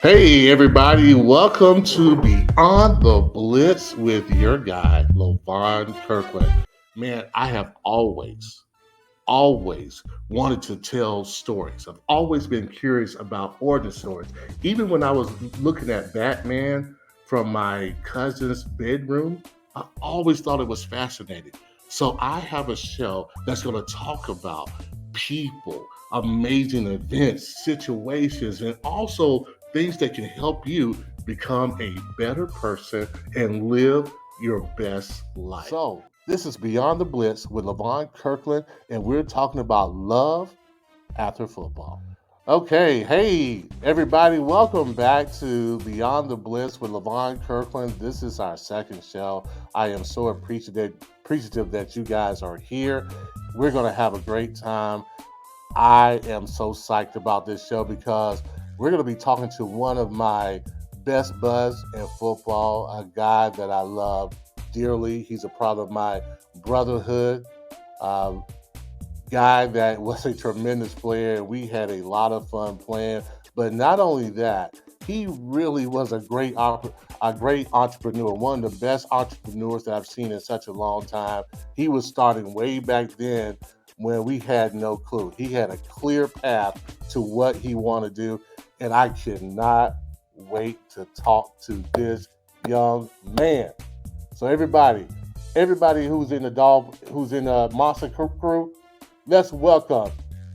Hey, everybody, welcome to Beyond the Blitz with your guy, Levon Kirkland. Man, I have always wanted to tell stories. I've always been curious about origin stories. Even when I was looking at Batman from my cousin's bedroom, I always thought it was fascinating. So I have a show that's going to talk about people, amazing events, situations, and also things that can help you become a better person and live your best life. So, this is Beyond the Blitz with Levon Kirkland, and we're talking about love after football. Okay, hey everybody, welcome back to Beyond the Blitz with Levon Kirkland. This is our second show. I am so appreciative that you guys are here. We're going to have a great time. I am so psyched about this show because we're going to be talking to one of my best buds in football, a guy that I love dearly. He's a part of my brotherhood. Um, Guy that was a tremendous player. We had a lot of fun playing, but not only that, he really was a great entrepreneur, one of the best entrepreneurs that I've seen in such a long time. He was starting way back then when we had no clue. He had a clear path to what he wanted to do, and I cannot wait to talk to this young man. So everybody who's in the Monster Crew, let's welcome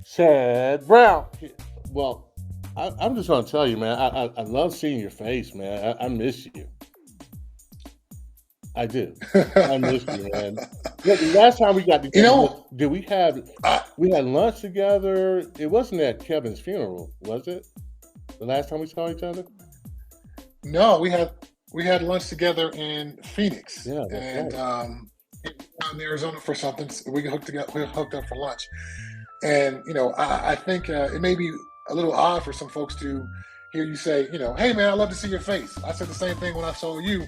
Chad Brown. Well, I'm just gonna tell you, man. I love seeing your face, man. I miss you. I do. I miss you, man. Yeah, the last time we got You together, know, did I, we had lunch together? It wasn't at Kevin's funeral, was it? The last time we saw each other? no, we had lunch together in Phoenix, Yeah, that's and right. in Arizona for something. So we hooked up for lunch, and I think it may be a little odd for some folks to hear you say, hey man, I love to see your face. I said the same thing when I saw you,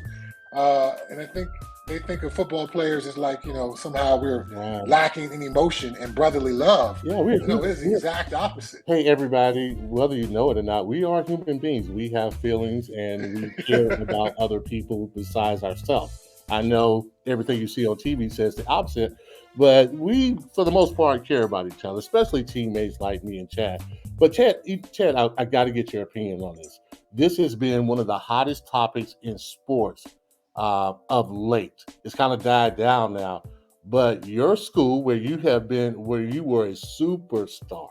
and I think they think of football players as like somehow we're Wow. lacking in emotion and brotherly love. Yeah, we're, But no, it is the we're exact opposite. Hey, everybody, whether you know it or not, we are human beings. We have feelings and we care about other people besides ourselves. I know everything you see on TV says the opposite, but we, for the most part, care about each other, especially teammates like me and Chad. But Chad, I got to get your opinion on this. This has been one of the hottest topics in sports of late. It's kind of died down now, but your school, where you were a superstar,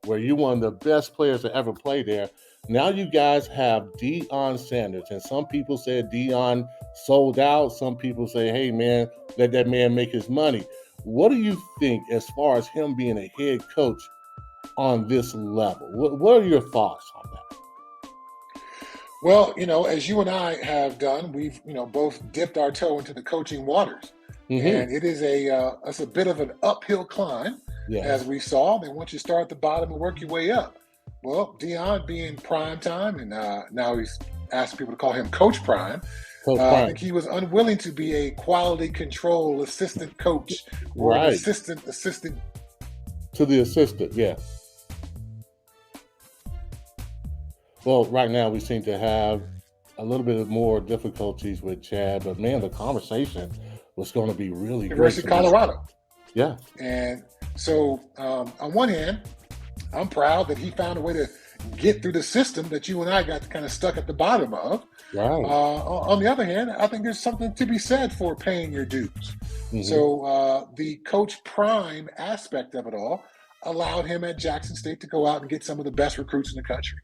where you're one of the best players to ever play there. Now you guys have Deion Sanders, and some people say Deion sold out. Some people say, "Hey man, let that man make his money." What do you think as far as him being a head coach on this level? What are your thoughts on that? Well, as you and I have done, we've both dipped our toe into the coaching waters, Mm-hmm. and it's a bit of an uphill climb, as Yes, we saw. Then once you start at the bottom and work your way up, well, Dion being prime time, and now he's asking people to call him Coach Prime. Coach I think Prime. he was unwilling to be a quality control assistant coach or an Right assistant. to the assistant. Yeah. Well, right now we seem to have a little bit more difficulties with Chad, but man, the conversation was going to be really great University of tonight. Colorado. Yeah, And so, on one hand, I'm proud that he found a way to get through the system that you and I got kind of stuck at the bottom of. right. On the other hand, I think there's something to be said for paying your dues. Hmm. So the Coach Prime aspect of it all allowed him at Jackson State to go out and get some of the best recruits in the country.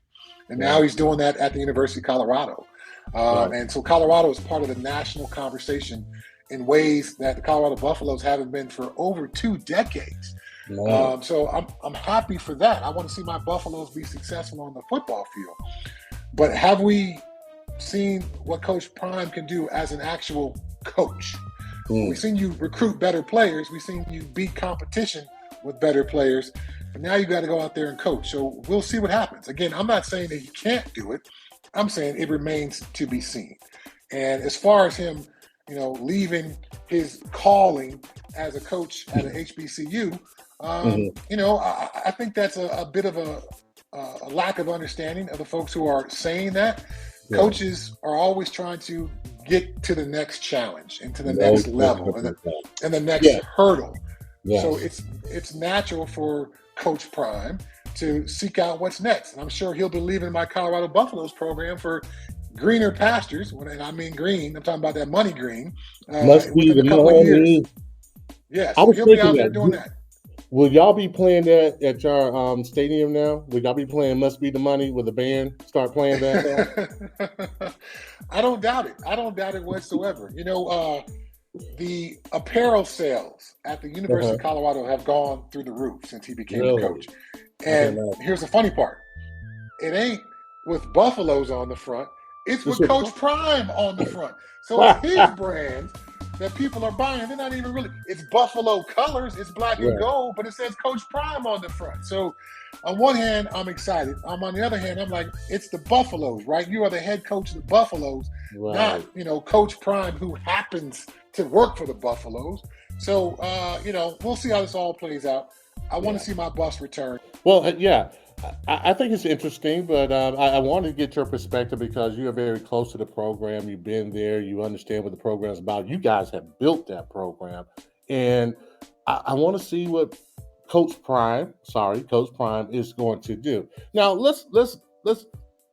And now Right, he's doing that at the University of Colorado. right, And so Colorado is part of the national conversation in ways that the Colorado Buffaloes haven't been for over 2 decades. man. So I'm happy for that. I want to see my Buffaloes be successful on the football field. But have we seen what Coach Prime can do as an actual coach? We've Mm. seen you recruit better players. We've seen you beat competition with better players. But now you got to go out there and coach. So we'll see what happens. Again, I'm not saying that he can't do it. I'm saying it remains to be seen. And as far as him, leaving his calling as a coach at an HBCU, Hmm. I think that's a bit of a lack of understanding of the folks who are saying that. Yeah. Coaches are always trying to get to the next challenge and to the No, next level and the next yeah. hurdle. Yes. So it's natural for Coach Prime to seek out what's next. And I'm sure he'll be leaving my Colorado Buffaloes program for greener pastures. And I mean green, I'm talking about that money green. Must be within the a couple of years. money. Yeah, I so was he'll be thinking out there that. doing that. Will y'all be playing that at your stadium now? Will y'all be playing "Must Be the Money" with the band? Start playing that? I don't doubt it. I don't doubt it whatsoever. You know, the apparel sales at the University of Colorado have gone through the roof since he became the coach. And here's the funny part. It ain't with Buffaloes on the front. It's with Coach Prime on the front. So it's his brand that people are buying. They're not even really, it's Buffalo colors, it's black and gold, but it says Coach Prime on the front. So on one hand, I'm excited. On the other hand, I'm like, it's the Buffaloes, right? You are the head coach of the Buffaloes, not, you know, Coach Prime, who happens to work for the Buffaloes. So, you know, we'll see how this all plays out. I want to see my bus return. Well, yeah. I think it's interesting, but I wanted to get your perspective because you are very close to the program. You've been there. You understand what the program is about. You guys have built that program. And I want to see what Coach Prime is going to do. Now, let's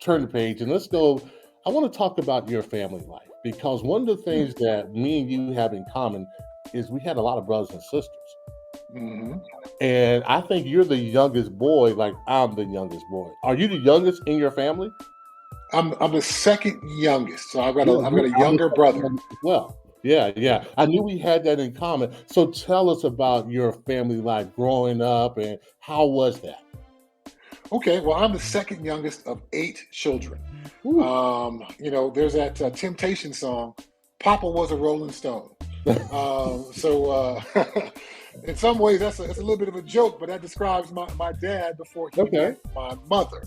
turn the page and let's go. I want to talk about your family life because one of the things that me and you have in common is we had a lot of brothers and sisters. Mm-hmm. And I think you're the youngest boy, like I'm the youngest boy. Are you the youngest in your family? I'm the second youngest, so I've got a younger brother. Well, yeah. I knew we had that in common. So tell us about your family life growing up and how was that? Okay, well, I'm the second youngest of 8 children. You know, there's that Temptation song, "Papa was a Rolling Stone." In some ways, that's a little bit of a joke, but that describes my dad before he met my mother.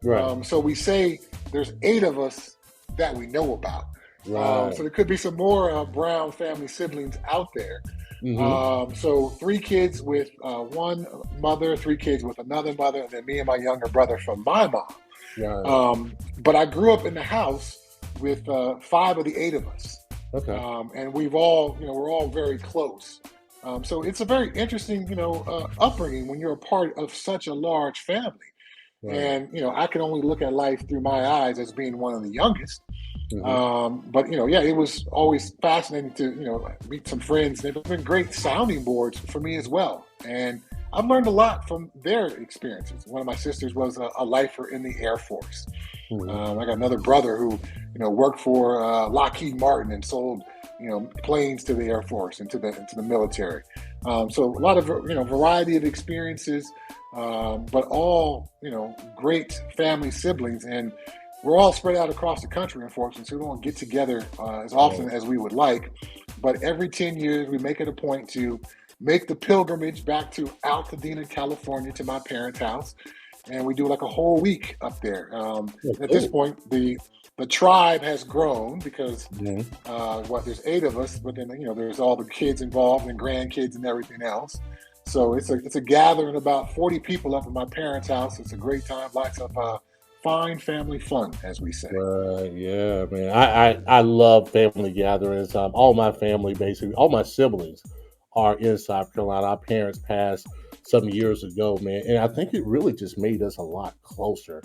Right. So we say there's 8 of us that we know about. Right. So there could be some more Brown family siblings out there. Mm-hmm. So 3 kids with one mother, 3 kids with another mother, and then me and my younger brother from my mom. Right. But I grew up in the house with 5 of the 8 of us. Okay. And we're all very close. So it's a very interesting, upbringing when you're a part of such a large family. Right. And, I can only look at life through my eyes as being one of the youngest. Mm-hmm. But, it was always fascinating to, meet some friends. They've been great sounding boards for me as well. And I've learned a lot from their experiences. One of my sisters was a lifer in the Air Force. Mm-hmm. I got another brother who, worked for Lockheed Martin and sold, planes to the Air Force and to the military. So a lot of, variety of experiences, but all, great family siblings. And we're all spread out across the country, unfortunately, so we don't get together as often as we would like. But every 10 years, we make it a point to make the pilgrimage back to Altadena, California, to my parents' house. And we do like a whole week up there. At this point, the tribe has grown because there's 8 of us, but then there's all the kids involved and grandkids and everything else. So it's a gathering about 40 people up at my parents' house. It's a great time, lots of fine family fun, as we say. Yeah, man. I love family gatherings. All my family, basically, all my siblings are in South Carolina. Our parents passed some years ago, man, and I think it really just made us a lot closer.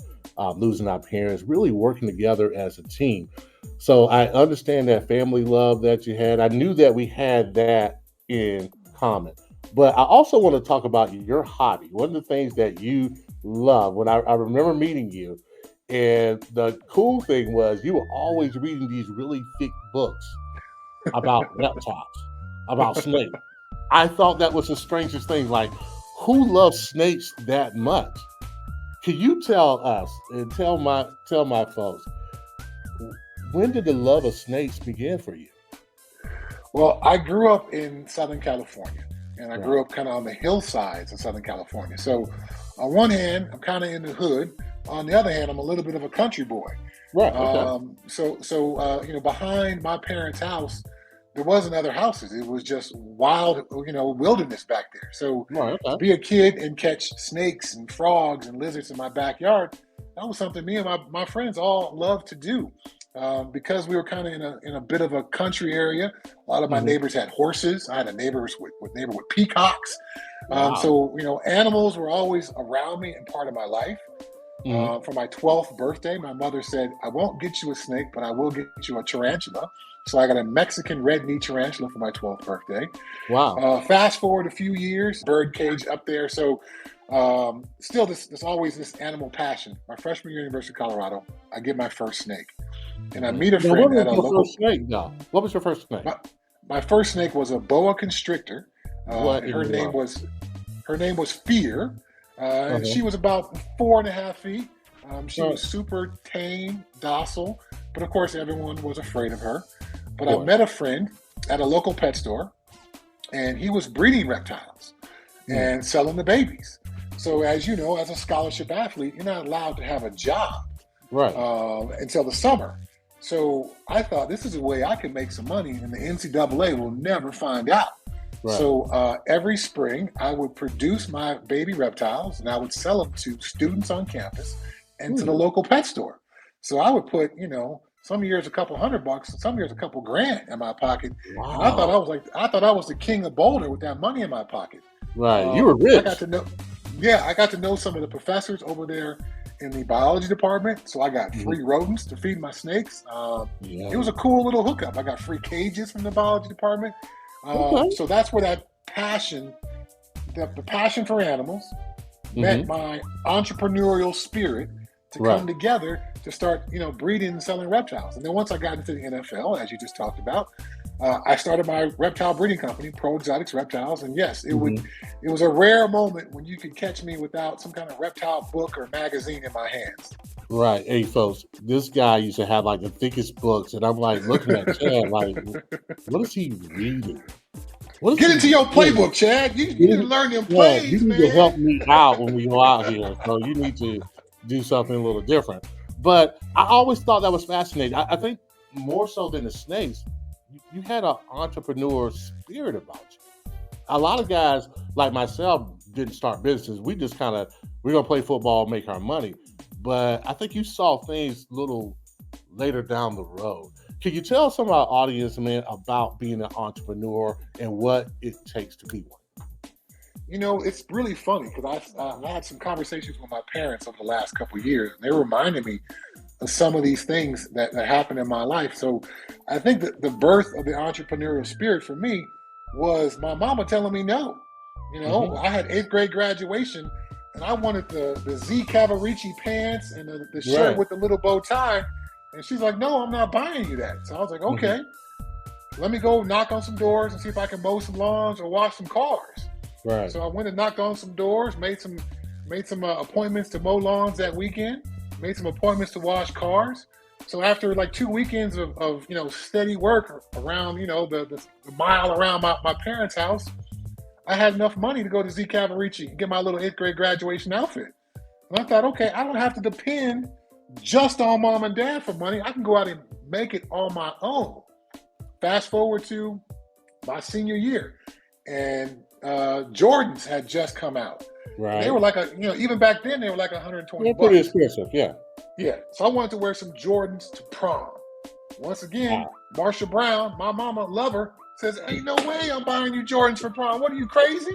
Losing our parents, really working together as a team. So I understand that family love that you had. I knew that we had that in common. But I also want to talk about your hobby. One of the things that you love, when I remember meeting you, and the cool thing was you were always reading these really thick books about reptiles, about snakes. I thought that was the strangest thing. Like, who loves snakes that much? Can you tell us and tell my folks, when did the love of snakes begin for you? Well, I grew up in Southern California, and I grew up kind of on the hillsides of Southern California. So on one hand, I'm kind of in the hood. On the other hand, I'm a little bit of a country boy. Right. Okay. So behind my parents' house there wasn't other houses. It was just wild, wilderness back there. So Right. to Okay. be a kid and catch snakes and frogs and lizards in my backyard, that was something me and my friends all loved to do. Because we were kind of in a bit of a country area. A lot of my Hmm. neighbors had horses. I had a neighbor with peacocks. Wow. So animals were always around me and part of my life. Hmm. For my 12th birthday, my mother said, "I won't get you a snake, but I will get you a tarantula." So I got a Mexican red knee tarantula for my 12th birthday. Wow. Fast forward a few years, bird cage up there. So still, there's always this animal passion. My freshman year at University of Colorado, I get my first snake, and I meet a Now, what friend was at a your local. first snake, though? What was your first snake? My first snake was a boa constrictor, What and in the world? her name was Fear, and Uh-huh. she was about 4.5 feet. She Right. was super tame, docile, but of course everyone was afraid of her. But Of I course. met a friend at a local pet store, and he was breeding reptiles Mm. and selling the babies. So as you know, as a scholarship athlete, you're not allowed to have a job Right. until the summer. So I thought this is a way I can make some money, and the NCAA will never find out. Right. So every spring, I would produce my baby reptiles, and I would sell them to students on campus and to the local pet store. So I would put, some years a couple $100, some years a couple grand in my pocket, and Wow. I thought I was the king of Boulder with that money in my pocket. Right. You were I got rich. to know, yeah, I got to know some of the professors over there in the biology department. So I got Mhm. free rodents to feed my snakes. Yeah. It was a cool little hookup. I got free cages from the biology department. Okay. So that's where that passion, the passion for animals, met Hmm. my entrepreneurial spirit to Right. come together to start, breeding and selling reptiles. And then once I got into the NFL, as you just talked about, I started my reptile breeding company, Pro Exotics Reptiles. And yes, it Hmm. was a rare moment when you could catch me without some kind of reptile book or magazine in my hands. Right. Hey, folks, this guy used to have like the thickest books, and I'm like looking at Chad, like, what is he reading? What is Get he into your doing? playbook, Chad. You need to You learn them Yeah, you plays, need to help man. me out when we go out here. So you need to do something a little different. But I always thought that was fascinating. I think more so than the snakes, you had an entrepreneur spirit about you. A lot of guys like myself didn't start businesses. We just we're gonna play football, make our money. But I think you saw things little later down the road. Can you tell some of our audience, man, about being an entrepreneur and what it takes to be one? It's really funny because I had some conversations with my parents over the last couple of years, and they reminded me of some of these things that happened in my life. So I think that the birth of the entrepreneurial spirit for me was my mama telling me no. Hmm. I had eighth grade graduation, and I wanted the Z Cavaricci pants and the shirt Right. with the little bow tie. And she's like, "No, I'm not buying you that." So I was like, Hmm. "Okay, let me go knock on some doors and see if I can mow some lawns or wash some cars." Right. So I went and knocked on some doors, made some appointments to mow lawns that weekend, made some appointments to wash cars. So after like 2 weekends of steady work around the mile around my parents' house, I had enough money to go to Z Cavaricci and get my little eighth grade graduation outfit. And I thought, okay, I don't have to depend just on mom and dad for money. I can go out and make it on my own. Fast forward to my senior year, and Jordans had just come out. And they Right. were like even back then they were like 120 They're pretty bucks. expensive. Yeah. Yeah. So I wanted to wear some Jordans to prom. Once again, Wow. Marsha Brown, my mama lover, says, "Ain't no way I'm buying you Jordans for prom. What are you, crazy?"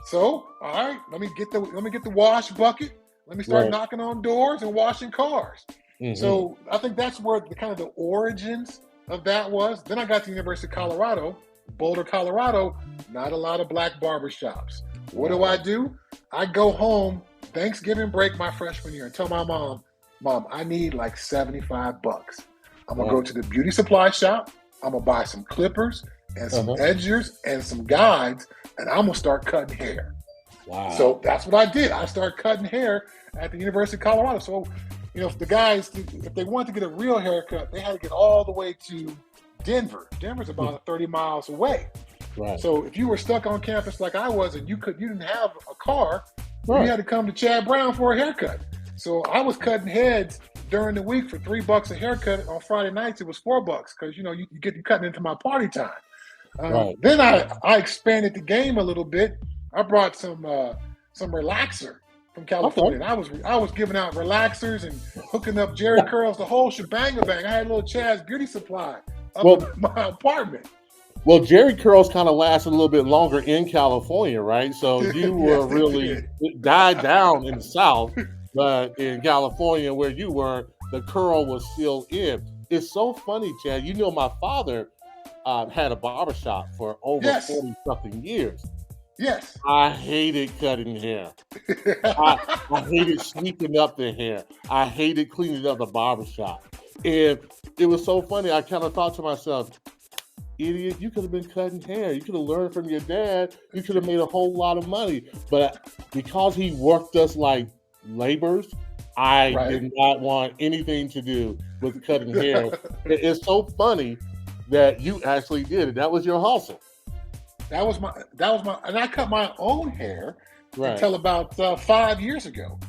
So, all right, let me get the wash bucket. Let me start Right. knocking on doors and washing cars. Hmm. So I think that's where the kind of the origins of that was. Then I got to the University of Colorado, Boulder, Colorado. Not a lot of black barbershops. What Right. do? I go home Thanksgiving break my freshman year and tell my mom, "Mom, I need like 75 bucks. I'm gonna go Right. to the beauty supply shop. I'm gonna buy some clippers and some Uh-huh. edgers and some guides, and I'm gonna start cutting hair." So Wow. that's what I did. I started cutting hair at the University of Colorado. So, if the guys, if they wanted to get a real haircut, they had to get all the way to Denver. Denver's about 30 miles away. Right. So if you were stuck on campus like I was, and you didn't have a car, you Right. had to come to Chad Brown for a haircut. So I was cutting heads during the week for $3 a haircut. On Friday nights, it was $4 because you cutting into my party time. Right. Then I expanded the game a little bit. I brought some relaxer from California. Okay. And I was giving out relaxers and hooking up Jerry curls, the whole shebang bang. I had a little Chad's beauty supply up Well, in my apartment. well, Jerry curls kind of lasted a little bit longer in California, right? So you were Yes, they really did. it died down in the South, but in California, where you were, the curl was still in. It's so funny, Chad. You know, my father had a barbershop for over Yes, 40 something years. yes. I hated cutting hair. I hated sweeping up the hair. I hated cleaning up the barbershop. And it was so funny. I kind of thought to myself, idiot, you could have been cutting hair. You could have learned from your dad. You could have made a whole lot of money. But because he worked us like laborers, I Right. did not want anything to do with cutting hair. It's so funny that you actually did it. That was your hustle. And I cut my own hair Right. until about 5 years ago.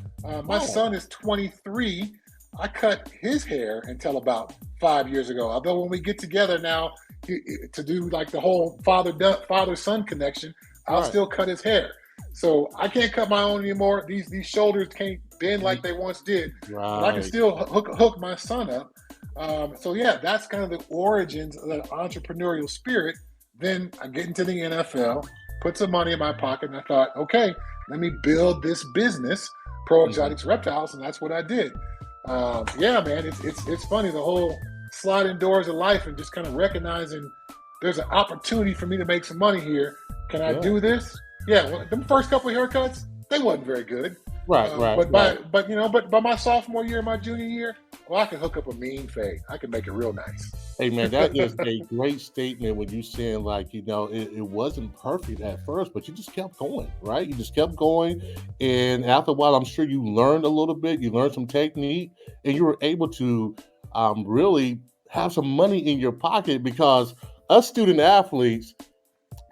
My Oh, son is 23. I cut his hair until about 5 years ago. Although when we get together now to do like the whole father son connection, I'll right. still cut his hair. So I can't cut my own anymore. These shoulders can't bend like they once did, but I can Right. still hook my son up. So yeah, that's kind of the origins of that entrepreneurial spirit. Then I get into the NFL, put some money in my pocket, and I thought, okay, let me build this business, Pro Mhm. Exotics Reptiles, and that's what I did. Yeah, man, it's funny the whole sliding doors of life and just kind of recognizing there's an opportunity for me to make some money here. Can I Yeah. do this? Yeah, well, the first couple of haircuts they wasn't very good, Right, right, but right. by my sophomore year, my junior year, well, I could hook up a mean fade. I could make it real nice. Hey man, that is a great statement when you saying like, it wasn't perfect at first, but you just kept going, right? You just kept going. And after a while, I'm sure you learned a little bit, you learned some technique, and you were able to really have some money in your pocket because us student athletes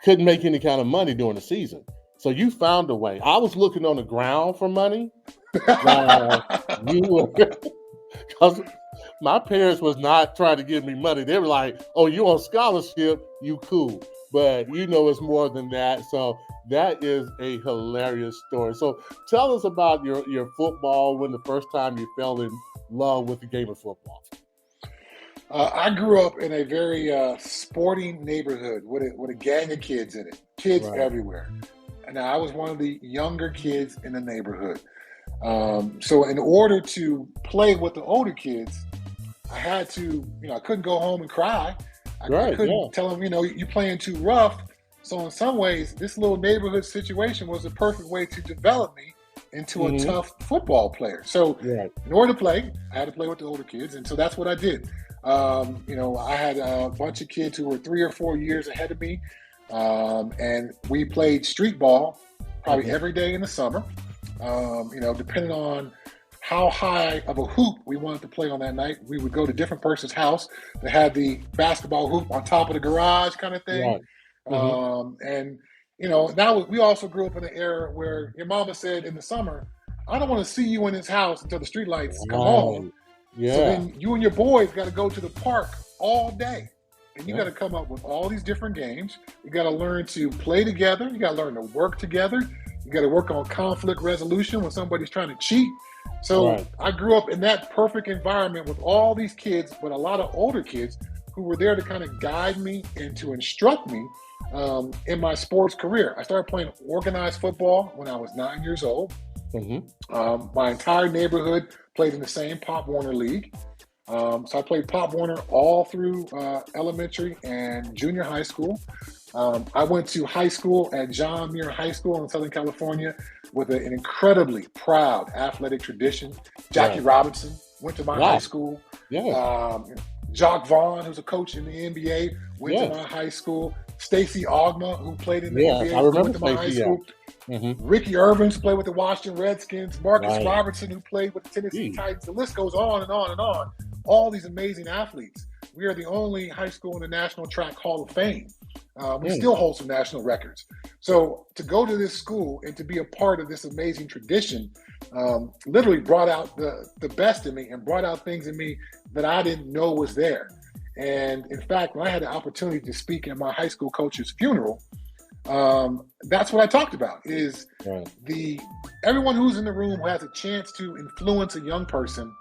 couldn't make any kind of money during the season. So you found a way. I was looking on the ground for money while you were because my parents was not trying to give me money. They were like, "Oh, you on scholarship? You cool." But it's more than that. So that is a hilarious story. So tell us about your football. When the first time you fell in love with the game of football. I grew up in a very sporting neighborhood with a gang of kids in it, kids Right. everywhere. And I was one of the younger kids in the neighborhood. So in order to play with the older kids, I had to, I couldn't go home and cry. I Right. Yeah. couldn't tell them, you're playing too rough. So in some ways, this little neighborhood situation was the perfect way to develop me into a Hmm. tough football player. So Right. in order to play, I had to play with the older kids, and so that's what I did. I had a bunch of kids who were 3 or 4 years ahead of me, and we played street ball probably Hmm. every day in the summer. Depending on how high of a hoop we wanted to play on that night, we would go to different person's house that had the basketball hoop on top of the garage, kind of thing. Right. Hmm. And now we also grew up in an era where your mama said in the summer, "I don't want to see you in this house until the street lights come on." Right. So Yeah. then you and your boys got to go to the park all day. And you got Yeah. to come up with all these different games. You got to learn to play together. You got to learn to work together. You got to work on conflict resolution when somebody's trying to cheat. So Right. I grew up in that perfect environment with all these kids, but a lot of older kids who were there to kind of guide me and to instruct me in my sports career. I started playing organized football when I was 9 years old. Hmm. My entire neighborhood played in the same Pop Warner League. So I played Pop Warner all through elementary and junior high school. I went to high school at John Muir High School in Southern California with an incredibly proud athletic tradition. Jackie Right. Robinson went to my high Wow. school. Yeah. Jock Vaughn, who's a coach in the NBA, went to Yes. my high school. Stacey Ogma, who played in the Yes. I NBA, remember went to my high Stacey. Yeah. school. Hmm. Ricky Irvins played with the Washington Redskins. Marcus Right. Robertson, who played with the Tennessee Gee. Titans. The list goes on and on and on. All these amazing athletes. We are the only high school in the National Track Hall of Fame. We Mm. still hold some national records. So to go to this school and to be a part of this amazing tradition, literally brought out the best in me and brought out things in me that I didn't know was there. And in fact, when I had the opportunity to speak at my high school coach's funeral, that's what I talked about is everyone who's in the room who has a chance to influence a young person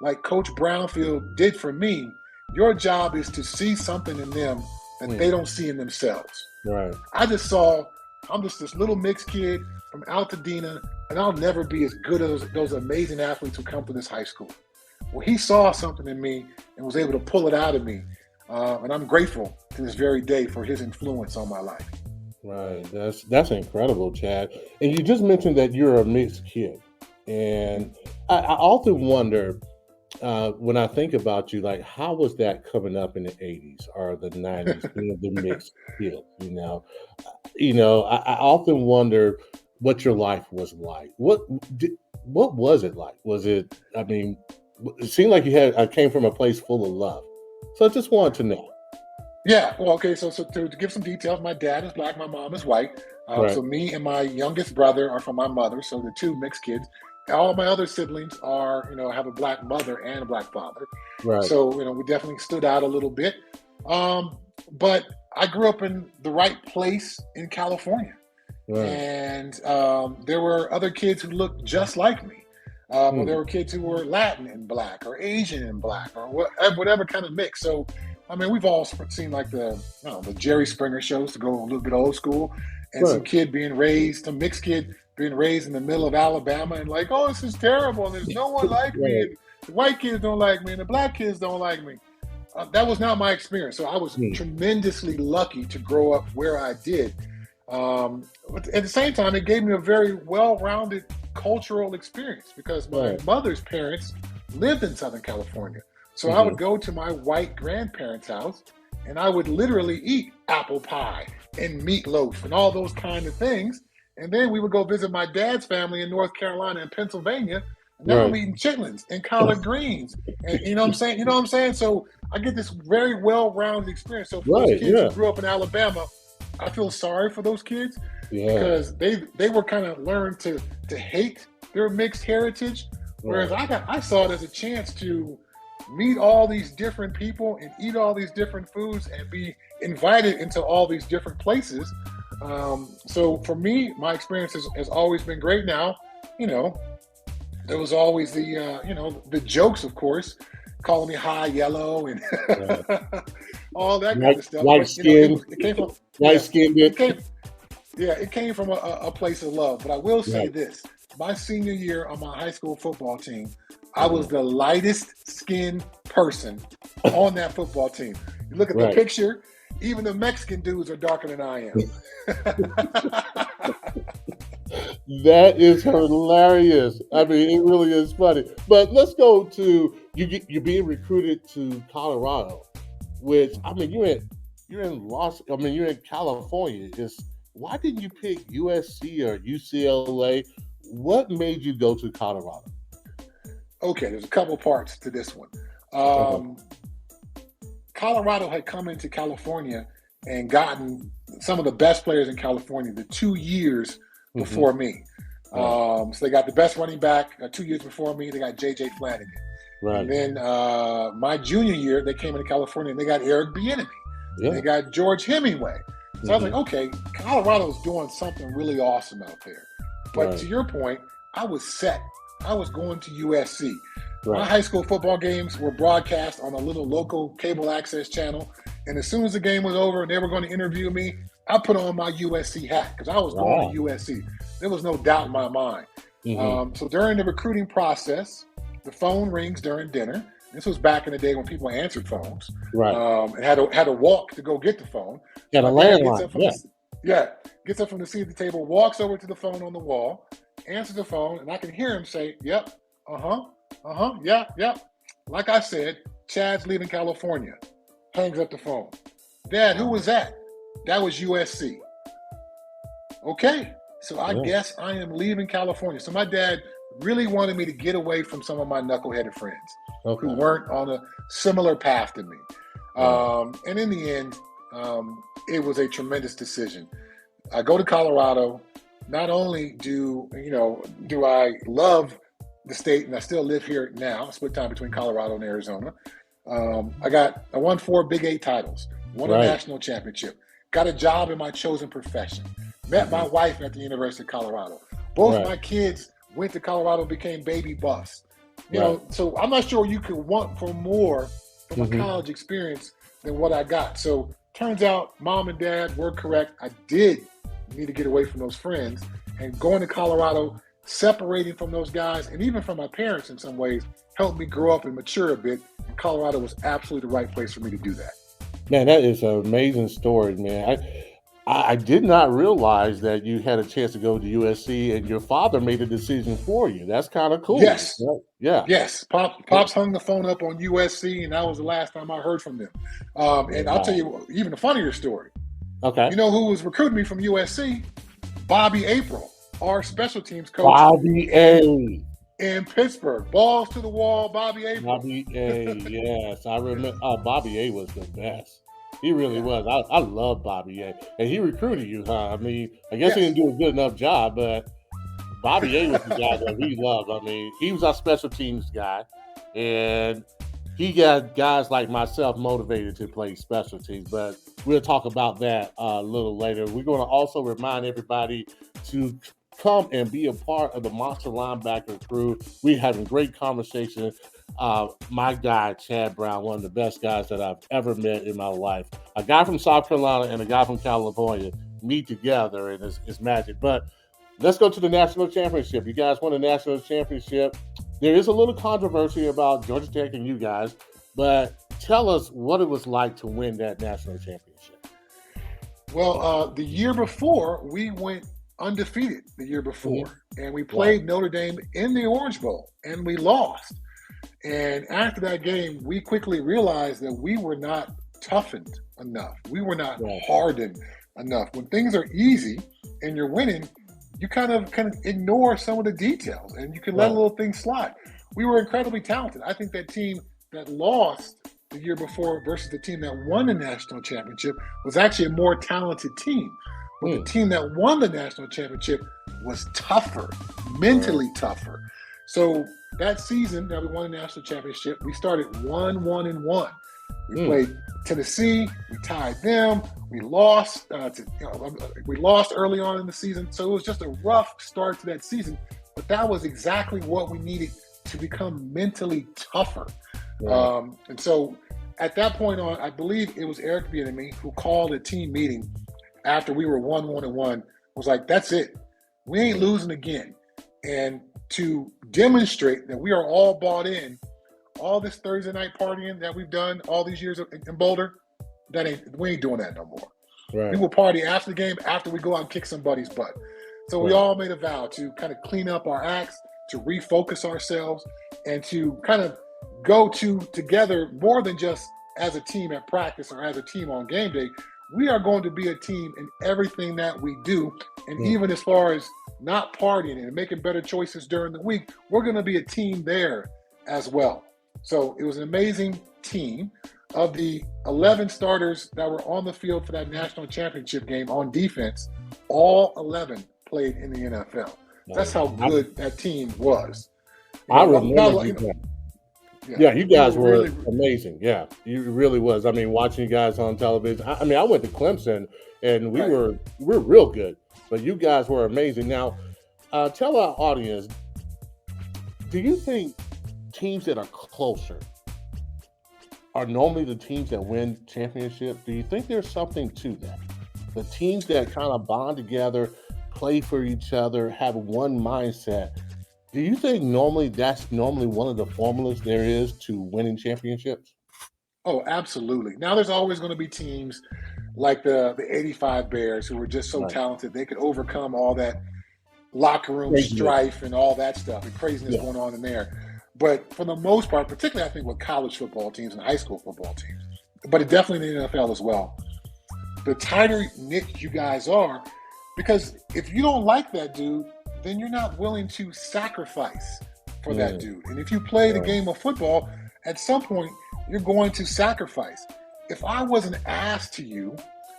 like Coach Brownfield did for me. Your job is to see something in them that they don't see in themselves. Right. I just saw, I'm just this little mixed kid from Altadena, and I'll never be as good as those amazing athletes who come to this high school. Well, he saw something in me and was able to pull it out of me. And I'm grateful to this very day for his influence on my life. Right. That's incredible, Chad. And you just mentioned that you're a mixed kid. And I often wonder, when I think about you, like, how was that coming up in the 80s or the 90s, being the mixed kid, I often wonder what your life was like. What was it like? Was it, it seemed like I came from a place full of love. So I just wanted to know. Yeah, well, okay, so to give some details, my dad is Black, my mom is white. So me and my youngest brother are from my mother, so the two mixed kids. All my other siblings are, have a Black mother and a Black father. Right. So, we definitely stood out a little bit. But I grew up in the right place in California. Right. And there were other kids who looked just like me. There were kids who were Latin and Black or Asian and Black or whatever kind of mix. So, we've all seen like the Jerry Springer shows, to go a little bit old school, and some mixed kid being raised in the middle of Alabama and like, oh, this is terrible. And there's no one like me. And the white kids don't like me and the Black kids don't like me. That was not my experience. So I was tremendously lucky to grow up where I did. At the same time, it gave me a very well-rounded cultural experience because my mother's parents lived in Southern California. So I would go to my white grandparents' house and I would literally eat apple pie and meatloaf and all those kind of things. And then we would go visit my dad's family in North Carolina and Pennsylvania. And now I'm eating chitlins and collard greens. And you know what I'm saying? So I get this very well-rounded experience. So for those kids who grew up in Alabama, I feel sorry for those kids because they were kind of learned to hate their mixed heritage. Whereas I saw it as a chance to meet all these different people and eat all these different foods and be invited into all these different places. So for me, my experience has always been great. Now, there was always the jokes, of course, calling me high yellow and all that kind of stuff. White skin. It came from white skin. It came from a place of love. But I will say this: my senior year on my high school football team, I was the lightest skinned person on that football team. You look at the picture, even the Mexican dudes are darker than I am. That is hilarious. It really is funny. But let's go to you being recruited to Colorado, which you're in California. Why didn't you pick USC or UCLA? What made you go to Colorado? Okay, there's a couple parts to this one. Colorado had come into California and gotten some of the best players in California the 2 years before me. So they got the best running back 2 years before me. They got J.J. Flanagan. Right. And then my junior year, they came into California and they got Eric Bieniemy. Yeah. They got George Hemingway. So I was like, okay, Colorado's doing something really awesome out there. But to your point, I was set. I was going to USC. Right. My high school football games were broadcast on a little local cable access channel. And as soon as the game was over and they were going to interview me, I put on my USC hat because I was going to USC. There was no doubt in my mind. So during the recruiting process, the phone rings during dinner. This was back in the day when people answered phones. Right. And had to walk to go get the phone. Yeah, the landline. Gets up from the seat at the table, walks over to the phone on the wall, answers the phone, and I can hear him say, yep, yeah. Like I said, Chad's leaving California. Hangs up the phone. Dad, who was that? That was USC. Okay, so I guess I am leaving California. So my dad really wanted me to get away from some of my knuckleheaded friends who weren't on a similar path to me. And in the end, it was a tremendous decision. I go to Colorado. not only do I love the state, and I still live here now. I split time between Colorado and Arizona. I won 4 Big 8 titles, won a Right. national championship, got a job in my chosen profession, met my wife at the University of Colorado. Both Right. my kids went to Colorado, became baby buffs. Right. So I'm not sure you could want for more from a Mhm. college experience than what I got. So turns out mom and dad were correct. I did need to get away from those friends, and going to Colorado, separating from those guys, and even from my parents in some ways, helped me grow up and mature a bit. And Colorado was absolutely the right place for me to do that. Man, that is an amazing story, man. I did not realize that you had a chance to go to USC and your father made a decision for you. That's kind of cool. Yes, Right? Yeah. yes. Pops hung the phone up on USC, and that was the last time I heard from them. And I'll tell Wow. you even a funnier story. Okay. You know who was recruiting me from USC? Bobby April, our special teams coach Bobby in A. in Pittsburgh. Balls to the wall, Bobby April. Bobby A. Yes, I remember. Bobby A. was the best. He really Yeah. was. I love Bobby A. And he recruited you, huh? I mean, I guess he Yes. didn't do a good enough job, but Bobby A was the guy that we loved. I mean, he was our special teams guy, and he got guys like myself motivated to play special teams. But we'll talk about that a little later. We're going to also remind everybody to come and be a part of the Monster Linebacker crew. We're having great conversation. My guy, Chad Brown, one of the best guys that I've ever met in my life. A guy from South Carolina and a guy from California meet together, and it's magic. But let's go to the national championship. You guys won the national championship. There is a little controversy about Georgia Tech and you guys, but tell us what it was like to win that national championship. Well, the year before, we went undefeated the year before, and we Right. played Notre Dame in the Orange Bowl, and we lost. And after that game, we quickly realized that we were not toughened enough. We were not Right. hardened enough. When things are easy and you're winning, you kind of ignore some of the details, and you can let Right. little things slide. We were incredibly talented. I think that team that lost the year before versus the team that won the national championship was actually a more talented team. But the Hmm. team that won the national championship was tougher, Right. mentally tougher. So that season that we won the national championship, we started 1-1-1. We Hmm. played Tennessee, we tied them, we lost. We lost early on in the season, so it was just a rough start to that season. But that was exactly what we needed to become mentally tougher. Right. And so at that point on, I believe it was Eric Bieniemy who called a team meeting after we were 1-1-1. Was like, "That's it, we ain't losing again." And to demonstrate that we are all bought in, all this Thursday night partying that we've done all these years in Boulder, we ain't doing that no more. We Right. will party after the game, after we go out and kick somebody's butt. So we Right. all made a vow to kind of clean up our acts, to refocus ourselves, and to kind of go together more than just as a team at practice or as a team on game day. We are going to be a team in everything that we do. And Hmm. even as far as not partying and making better choices during the week, we're going to be a team there as well. So it was an amazing team. Of the 11 starters that were on the field for that national championship game on defense, all 11 played in the NFL. That's how good that team was. I remember you know, guys. Yeah, you we guys were really, amazing. Yeah, you really was. I mean, watching you guys on television. I mean, I went to Clemson, and we right. were real good, but you guys were amazing. Now, tell our audience: do you think teams that are closer are normally the teams that win championships? Do you think there's something to that? The teams that kind of bond together, play for each other, have one mindset. Do you think normally that's normally one of the formulas there is to winning championships? Oh, absolutely. Now there's always going to be teams like the '85 Bears who were just so Right. talented they could overcome all that locker room Craziness. strife and all that stuff and craziness Yeah. going on in there. But for the most part, particularly I think with college football teams and high school football teams, but it definitely in the NFL as well, the tighter knit you guys are, because if you don't like that dude, then you're not willing to sacrifice for that Mm, dude. And if you play the right. game of football, at some point you're going to sacrifice. If I was an ass to you,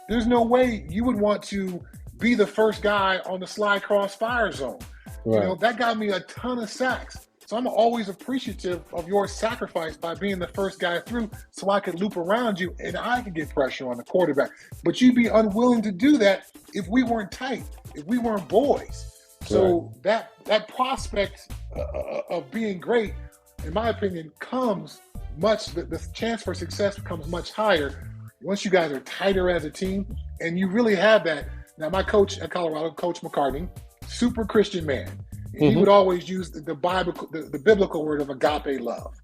there's no way you would want to be the first guy on the slide cross fire zone. Right. You know, that got me a ton of sacks. So I'm always appreciative of your sacrifice by being the first guy through so I could loop around you and I could get pressure on the quarterback. But you'd be unwilling to do that if we weren't tight, if we weren't boys. So that prospect of being great, in my opinion, comes the chance for success becomes much higher once you guys are tighter as a team and you really have that. Now, my coach at Colorado, Coach McCartney, super Christian man. And he would always use the biblical word of agape love.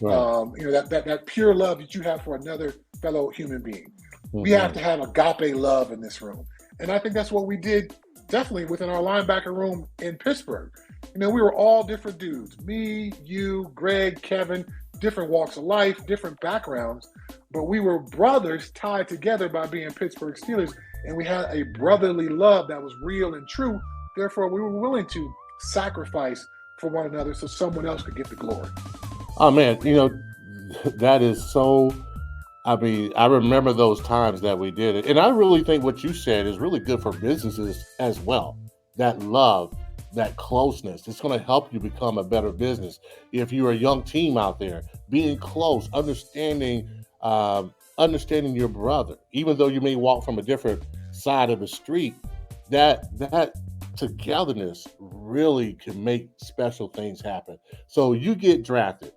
Right. You know, that pure love that you have for another fellow human being. We have to have agape love in this room. And I think that's what we did definitely within our linebacker room in Pittsburgh. You know, we were all different dudes. Me, you, Greg, Kevin, different walks of life, different backgrounds. But we were brothers tied together by being Pittsburgh Steelers. And we had a brotherly love that was real and true. Therefore, we were willing to sacrifice for one another so someone else could get the glory. Oh man, you know, that is so, I mean, I remember those times that we did it. And I really think what you said is really good for businesses as well. That love, that closeness, it's going to help you become a better business. If you're a young team out there, being close, understanding your brother, even though you may walk from a different side of the street, that togetherness really can make special things happen. So you get drafted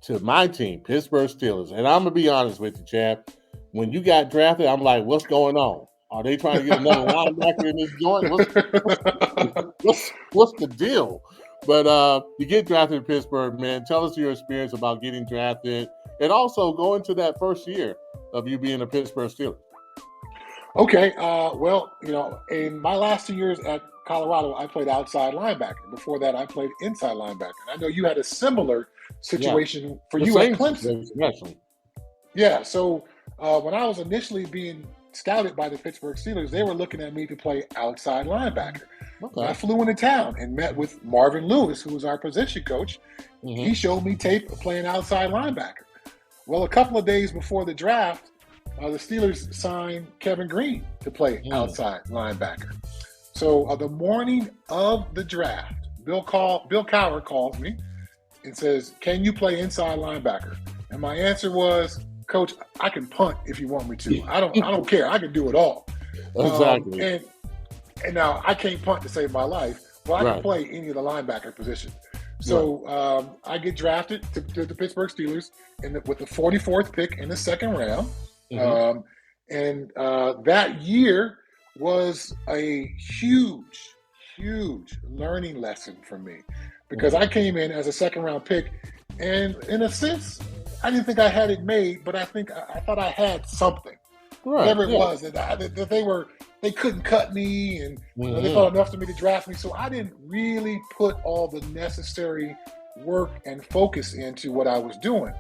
to my team, Pittsburgh Steelers. And I'm going to be honest with you, Chad. When you got drafted, I'm like, what's going on? Are they trying to get another linebacker in this joint? What's the deal? But you get drafted in Pittsburgh, man. Tell us your experience about getting drafted and also going to that first year of you being a Pittsburgh Steeler. Okay. Well, you know, in my last 2 years at Colorado, I played outside linebacker. Before that, I played inside linebacker. I know you had a similar situation for you at Clemson. Yeah. So when I was initially being scouted by the Pittsburgh Steelers, they were looking at me to play outside linebacker. Okay. I flew into town and met with Marvin Lewis, who was our position coach. He showed me tape of playing outside linebacker. Well, a couple of days before the draft, the Steelers signed Kevin Green to play outside linebacker. So the morning of the draft, Bill Cowher calls me and says, "Can you play inside linebacker?" And my answer was, "Coach, I can punt if you want me to. I don't care. I can do it all." Exactly. And now I can't punt to save my life, but I can play any of the linebacker positions. So I get drafted to the Pittsburgh Steelers with the 44th pick in the second round. And that year was a huge learning lesson for me because I came in as a second round pick, and in a sense, I didn't think I had it made, but I thought I had something. Whatever it was that they couldn't cut me, and they thought enough to me to draft me. So I didn't really put all the necessary work and focus into what I was doing.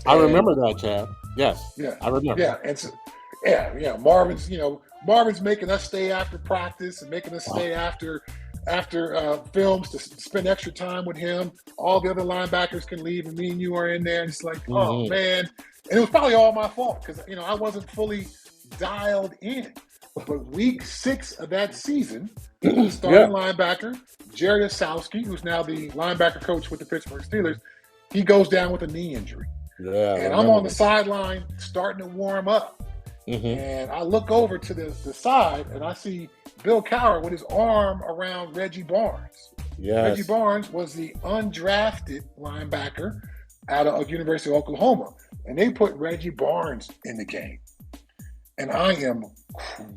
I remember that, Chad. Yes. Yeah. I remember. Yeah. And so, Marvin's making us stay after practice and making us stay after films to spend extra time with him. All the other linebackers can leave, and me and you are in there. And it's like, oh man. And it was probably all my fault because I wasn't fully dialed in. But week 6 of that season, the starting linebacker, Jerry Osowski, who's now the linebacker coach with the Pittsburgh Steelers, he goes down with a knee injury. Yeah, and I'm on the sideline starting to warm up. And I look over to the side and I see Bill Cowher with his arm around Reggie Barnes. Yes. Reggie Barnes was the undrafted linebacker out of University of Oklahoma. And they put Reggie Barnes in the game. And I am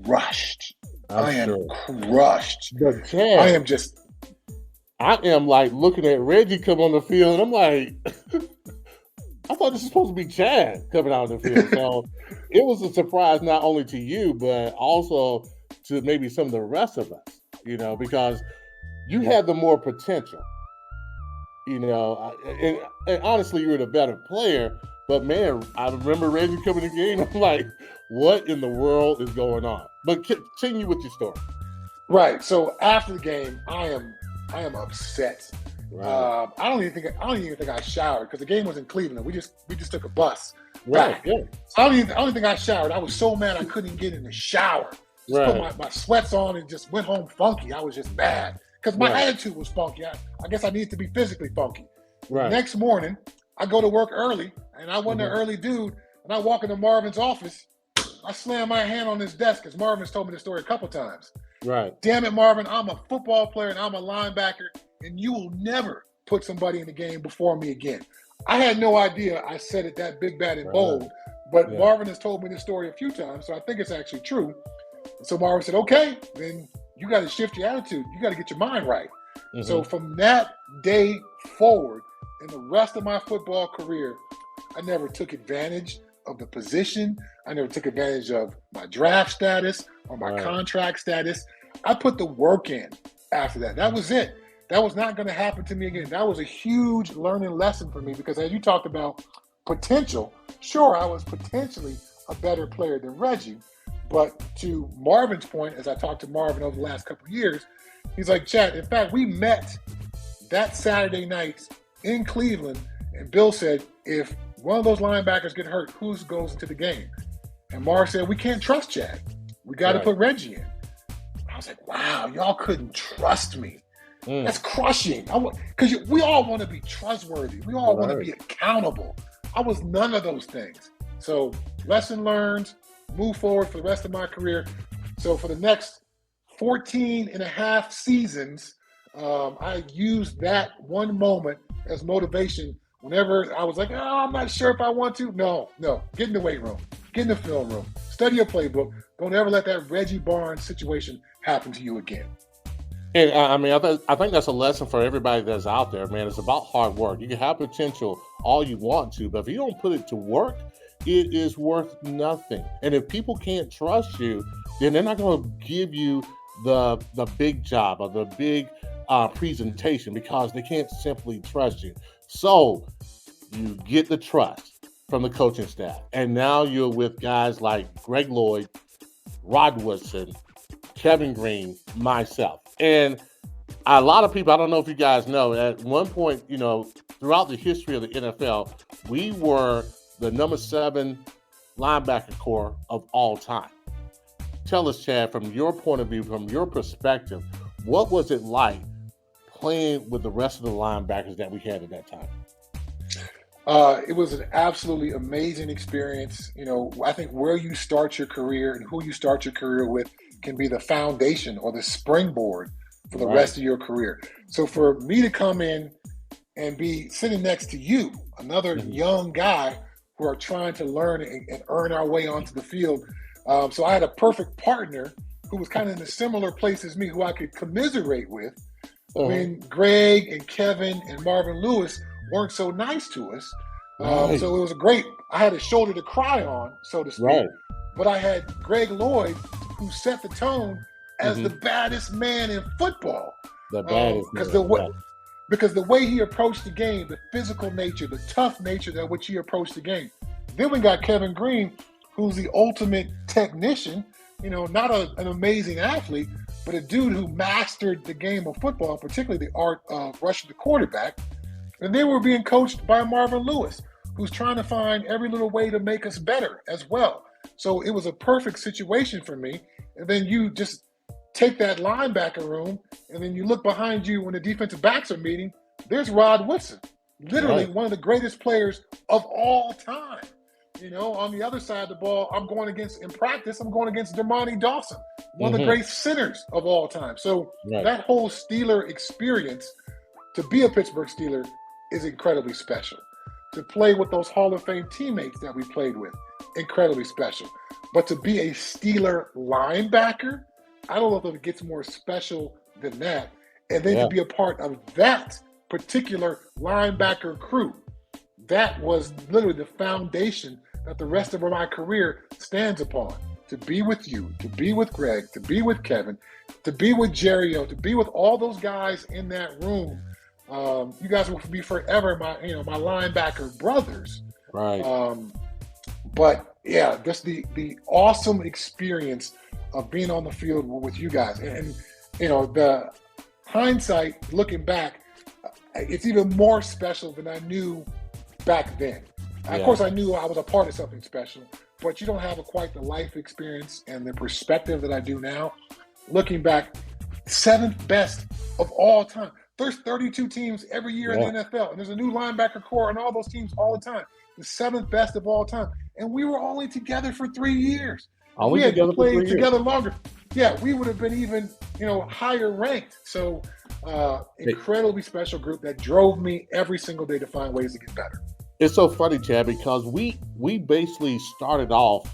crushed. I am crushed. I am like looking at Reggie come on the field and I'm like, I thought this was supposed to be Chad coming out of the field. So it was a surprise not only to you, but also to maybe some of the rest of us, because you had the more potential, and honestly, you were the better player. But man, I remember Reggie coming in the game. I'm like, what in the world is going on? But continue with your story. Right. So after the game, I am upset. Right. I don't even think I showered because the game was in Cleveland. We just took a bus back. Yeah. So I don't even think I showered. I was so mad I couldn't even get in the shower. just put my sweats on and just went home funky. I was just mad because my attitude was funky. I guess I needed to be physically funky. Right. Next morning, I go to work early, and I wasn't an early dude, and I walk into Marvin's office. I slam my hand on his desk because Marvin's told me the story a couple times. Right. Damn it, Marvin, I'm a football player and I'm a linebacker, and you will never put somebody in the game before me again. I had no idea I said it that big, bad, and bold, but Marvin has told me this story a few times, so I think it's actually true. So Marvin said, okay, then you got to shift your attitude. You got to get your mind right. So from that day forward, in the rest of my football career, I never took advantage of the position. I never took advantage of my draft status or my contract status. I put the work in after that. That was it. That was not going to happen to me again. That was a huge learning lesson for me because as you talked about potential, sure, I was potentially a better player than Reggie. But to Marvin's point, as I talked to Marvin over the last couple of years, he's like, Chad, in fact, we met that Saturday night in Cleveland, and Bill said, if one of those linebackers get hurt, who goes into the game? And Marv said, we can't trust Chad. We got to put Reggie in. I was like, wow, y'all couldn't trust me. That's crushing. Because we all want to be trustworthy. We all want to be accountable. I was none of those things. So lesson learned, move forward for the rest of my career. So for the next 14 and a half seasons, I used that one moment as motivation. Whenever I was like, I'm not sure if I want to. No. Get in the weight room. Get in the film room. Study your playbook. Don't ever let that Reggie Barnes situation happen to you again. And I mean, I think that's a lesson for everybody that's out there, man. It's about hard work. You can have potential all you want to, but if you don't put it to work, it is worth nothing. And if people can't trust you, then they're not going to give you the big job or the big presentation because they can't simply trust you. So you get the trust from the coaching staff. And now you're with guys like Greg Lloyd, Rod Woodson, Kevin Green, myself. And a lot of people, I don't know if you guys know, at one point, throughout the history of the NFL, we were the number 7 linebacker core of all time. Tell us, Chad, from your point of view, from your perspective, what was it like playing with the rest of the linebackers that we had at that time? It was an absolutely amazing experience. I think where you start your career and who you start your career with can be the foundation or the springboard for the rest of your career. So for me to come in and be sitting next to you, another young guy who are trying to learn and earn our way onto the field. So I had a perfect partner who was kind of in a similar place as me, who I could commiserate with when Greg and Kevin and Marvin Lewis weren't so nice to us. So it was I had a shoulder to cry on, so to speak. But I had Greg Lloyd, who set the tone as the baddest man in football. The baddest because the way he approached the game, the physical nature, the tough nature that which he approached the game. Then we got Kevin Green, who's the ultimate technician, not an amazing athlete, but a dude who mastered the game of football, particularly the art of rushing the quarterback. And they were being coached by Marvin Lewis, who's trying to find every little way to make us better as well. So it was a perfect situation for me. And then you just take that linebacker room, and then you look behind you when the defensive backs are meeting, there's Rod Woodson, literally one of the greatest players of all time. On the other side of the ball, I'm going against Dermontti Dawson, one of the great centers of all time. So that whole Steeler experience, to be a Pittsburgh Steeler, is incredibly special. To play with those Hall of Fame teammates that we played with, incredibly special. But to be a Steeler linebacker, I don't know if it gets more special than that. And then to be a part of that particular linebacker crew, that was literally the foundation that the rest of my career stands upon. To be with you, to be with Greg, to be with Kevin, to be with Jerry O, to be with all those guys in that room. You guys will be forever my linebacker brothers. Right. But yeah, just the awesome experience of being on the field with you guys. And the hindsight, looking back, it's even more special than I knew back then. Of Yeah. course, I knew I was a part of something special, but you don't have quite the life experience and the perspective that I do now. Looking back, seventh best of all time. There's 32 teams every year in the Yeah. NFL, and there's a new linebacker core on all those teams all the time. The seventh best of all time, and we were only together for 3 years. If Only we had together for played 3 years. together longer, yeah, we would have been even, higher ranked. So, incredibly special group that drove me every single day to find ways to get better. It's so funny, Chad, because we basically started off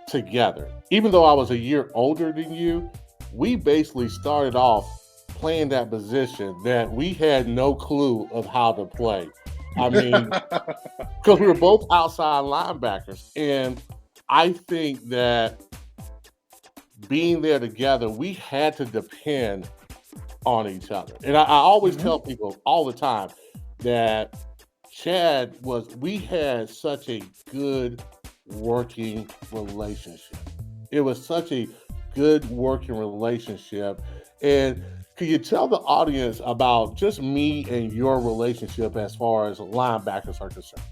together. Even though I was a year older than you, we basically started off playing that position that we had no clue of how to play. I mean, because we were both outside linebackers. And I think that being there together, we had to depend on each other. And I always Mhm. tell people all the time that we had such a good working relationship. It was such a good working relationship. And could you tell the audience about just me and your relationship as far as linebackers are concerned?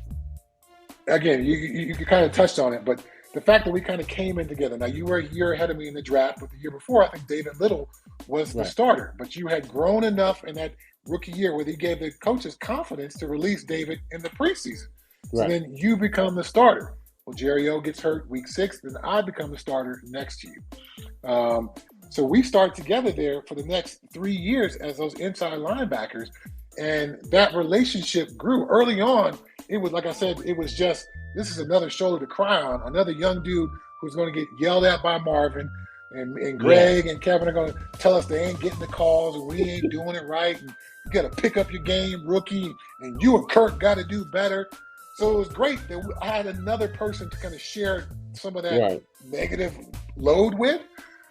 Again, you kind of touched on it, but the fact that we kind of came in together. Now, you were a year ahead of me in the draft, but the year before, I think David Little was the Right, starter. But you had grown enough in that rookie year where he gave the coaches confidence to release David in the preseason. So right, then you become the starter. Well, Jerry O gets hurt week 6, then I become the starter next to you. So we start together there for the next 3 years as those inside linebackers. And that relationship grew early on. It was, like I said, it was just, this is another shoulder to cry on, another young dude who's going to get yelled at by Marvin. And yeah, Greg and Kevin are going to tell us they ain't getting the calls and we ain't doing it right. And you got to pick up your game, rookie. And you and Kirk got to do better. So it was great that I had another person to kind of share some of that right, negative load with.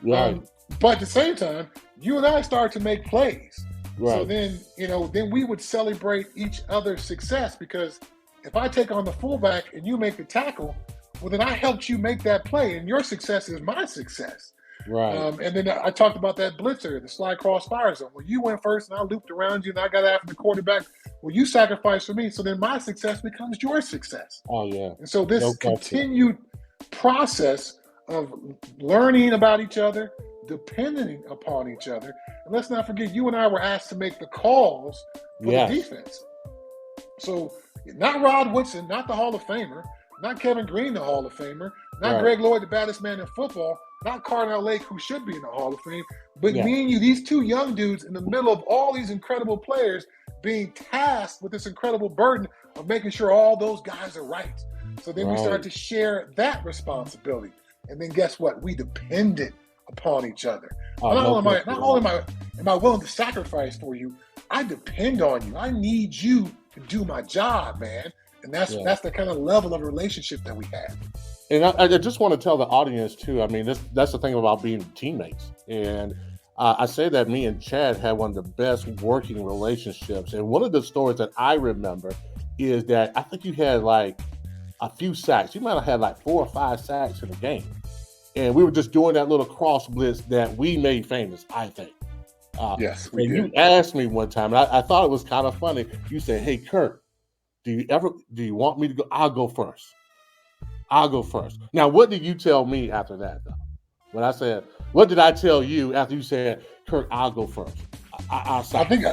right, But at the same time, you and I started to make plays. So right, then, then we would celebrate each other's success because if I take on the fullback and you make the tackle, well, then I helped you make that play, and your success is my success. right. And then I talked about that blitzer, the slide cross fire zone. Well, you went first, and I looped around you, and I got after the quarterback. Well, you sacrificed for me, so then my success becomes your success. Oh yeah, And so no this question. continued process of learning about each other, depending upon each other. And let's not forget, you and I were asked to make the calls for the Yes, defense. So not Rod Woodson, not the Hall of Famer, not Kevin Green, the Hall of Famer, not right, Greg Lloyd, the baddest man in football, not Cardinal Lake, who should be in the Hall of Fame, but yeah, me and you, these two young dudes in the middle of all these incredible players being tasked with this incredible burden of making sure all those guys are right. So then we started right. to share that responsibility. And then guess what? We depended upon each other. Oh, Not no only am I, question not about only it. am I willing to sacrifice for you, I depend on you. I need you to do my job, man. And that's Yeah. that's the kind of level of relationship that we have. And I just want to tell the audience too. I mean, that's the thing about being teammates. And I say that me and Chad had one of the best working relationships. And one of the stories that I remember is that I think you had like a few sacks. You might have had like 4 or 5 sacks in the game. And we were just doing that little cross blitz that we made famous, I think. Uh, Yes, we and did. you asked me one time, and I thought it was kind of funny. You said, "Hey, Kirk, do you want me to go? I'll go first. I'll go first." Now, what did you tell me after that, though? When I said, what did I tell you after you said, Kirk, I'll go first? I'll I sack think you.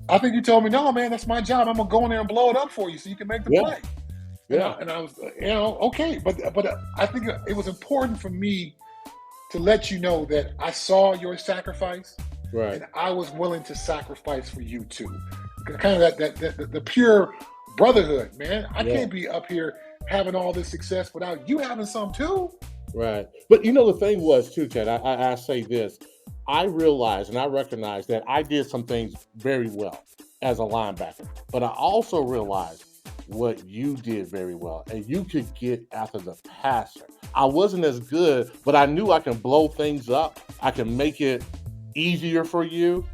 I think you told me, no, man, that's my job. I'm gonna go in there and blow it up for you so you can make the Yeah, play. yeah, And I was, okay, but I think it was important for me to let you know that I saw your sacrifice right. and I was willing to sacrifice for you too. Kind of that the pure brotherhood, man. I Yeah. can't be up here having all this success without you having some too. Right. But the thing was too, Chad, I say this. I realized and I recognized that I did some things very well as a linebacker. But I also realized what you did very well. And you could get after the passer. I wasn't as good, but I knew I can blow things up. I can make it easier for you.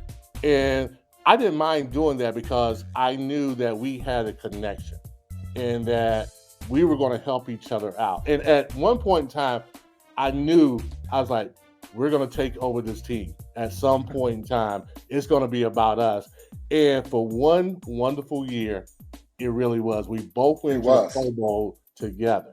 And I didn't mind doing that because I knew that we had a connection and that we were going to help each other out. And at one point in time, I was like, we're going to take over this team. At some point in time, it's going to be about us. And for one wonderful year, It really was. We both It went to the was. Pro Bowl together.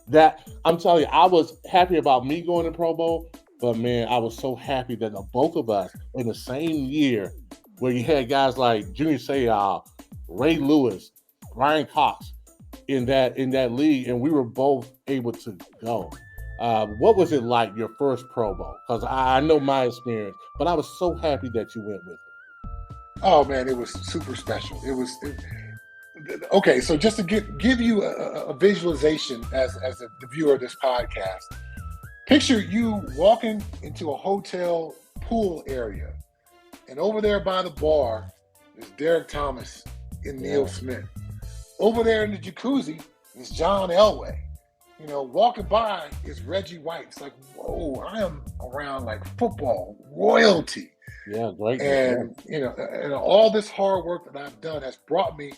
That I'm telling you, I was happy about me going to Pro Bowl, but man, I was so happy that the both of us in the same year, where you had guys like Junior Seau, Ray Lewis, Brian Cox in that league, and we were both able to go. What was it like your first Pro Bowl? Because I know my experience, but I was so happy that you went with Oh man, it was super special. Okay. So just to give you a visualization as the viewer of this podcast, picture you walking into a hotel pool area, and over there by the bar is Derek Thomas and me. Neil Yeah, Smith. Over there in the jacuzzi is John Elway. Walking by is Reggie White. It's like, whoa, I am around like football royalty. yeah, greatness. Yeah, And all this hard work that I've done has brought me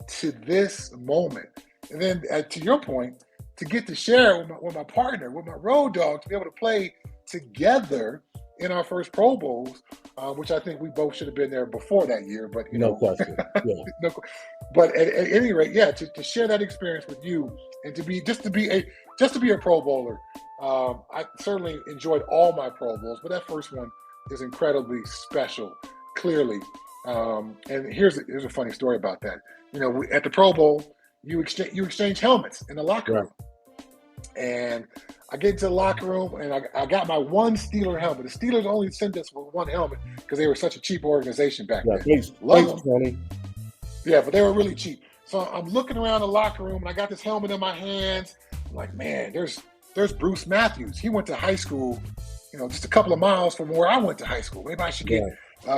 to this moment. And then to your point, to get to share with my partner, with my road dog, to be able to play together in our first Pro Bowls, which I think we both should have been there before that year. But no question. Yeah, no, but at any rate, yeah, to share that experience with you and to be a Pro Bowler. I certainly enjoyed all my Pro Bowls, but that first one is incredibly special. Clearly, and here's a funny story about that. At the Pro Bowl, you exchange helmets in the locker right. room, and I get into the locker room and I got my one Steeler helmet. The Steelers only sent us with one helmet because they were such a cheap organization back Yeah, then. thanks, Love thanks, them. Tony. Yeah, but they were really cheap. So I'm looking around the locker room and I got this helmet in my hands. I'm like, man, there's Bruce Matthews. He went to high school, just a couple of miles from where I went to high school. Maybe I should get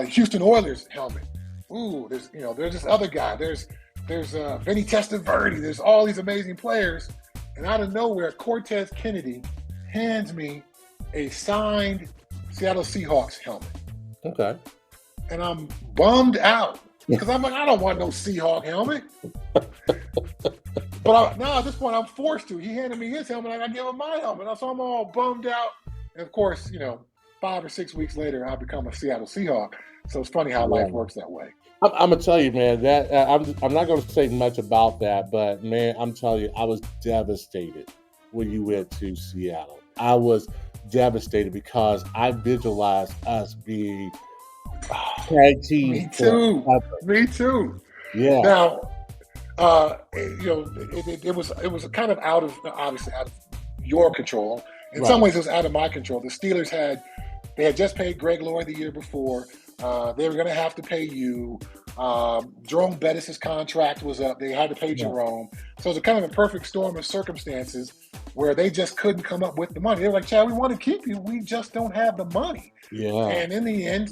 Houston Oilers helmet. Ooh, there's this other guy. There's Vinny Testaverde. There's all these amazing players. And out of nowhere, Cortez Kennedy hands me a signed Seattle Seahawks helmet. Okay. And I'm bummed out because I'm like, I don't want no Seahawk helmet. But now at this point, I'm forced to. He handed me his helmet, and I give him my helmet. So I'm all bummed out. And of course, 5 or 6 weeks later, I become a Seattle Seahawk. So it's funny how life works that way. I'm gonna tell you, man. That I'm not gonna say much about that, but man, I'm telling you, I was devastated when you went to Seattle. I was devastated because I visualized us being tag team. Me too. forever. Me too. Yeah. Now, it was kind of obviously out of your control. In some ways, it was out of my control. The Steelers had just paid Greg Lloyd the year before. They were going to have to pay you. Jerome Bettis' contract was up. They had to pay Jerome. So it was a kind of a perfect storm of circumstances where they just couldn't come up with the money. They were like, Chad, we want to keep you. We just don't have the money. Yeah. And in the end,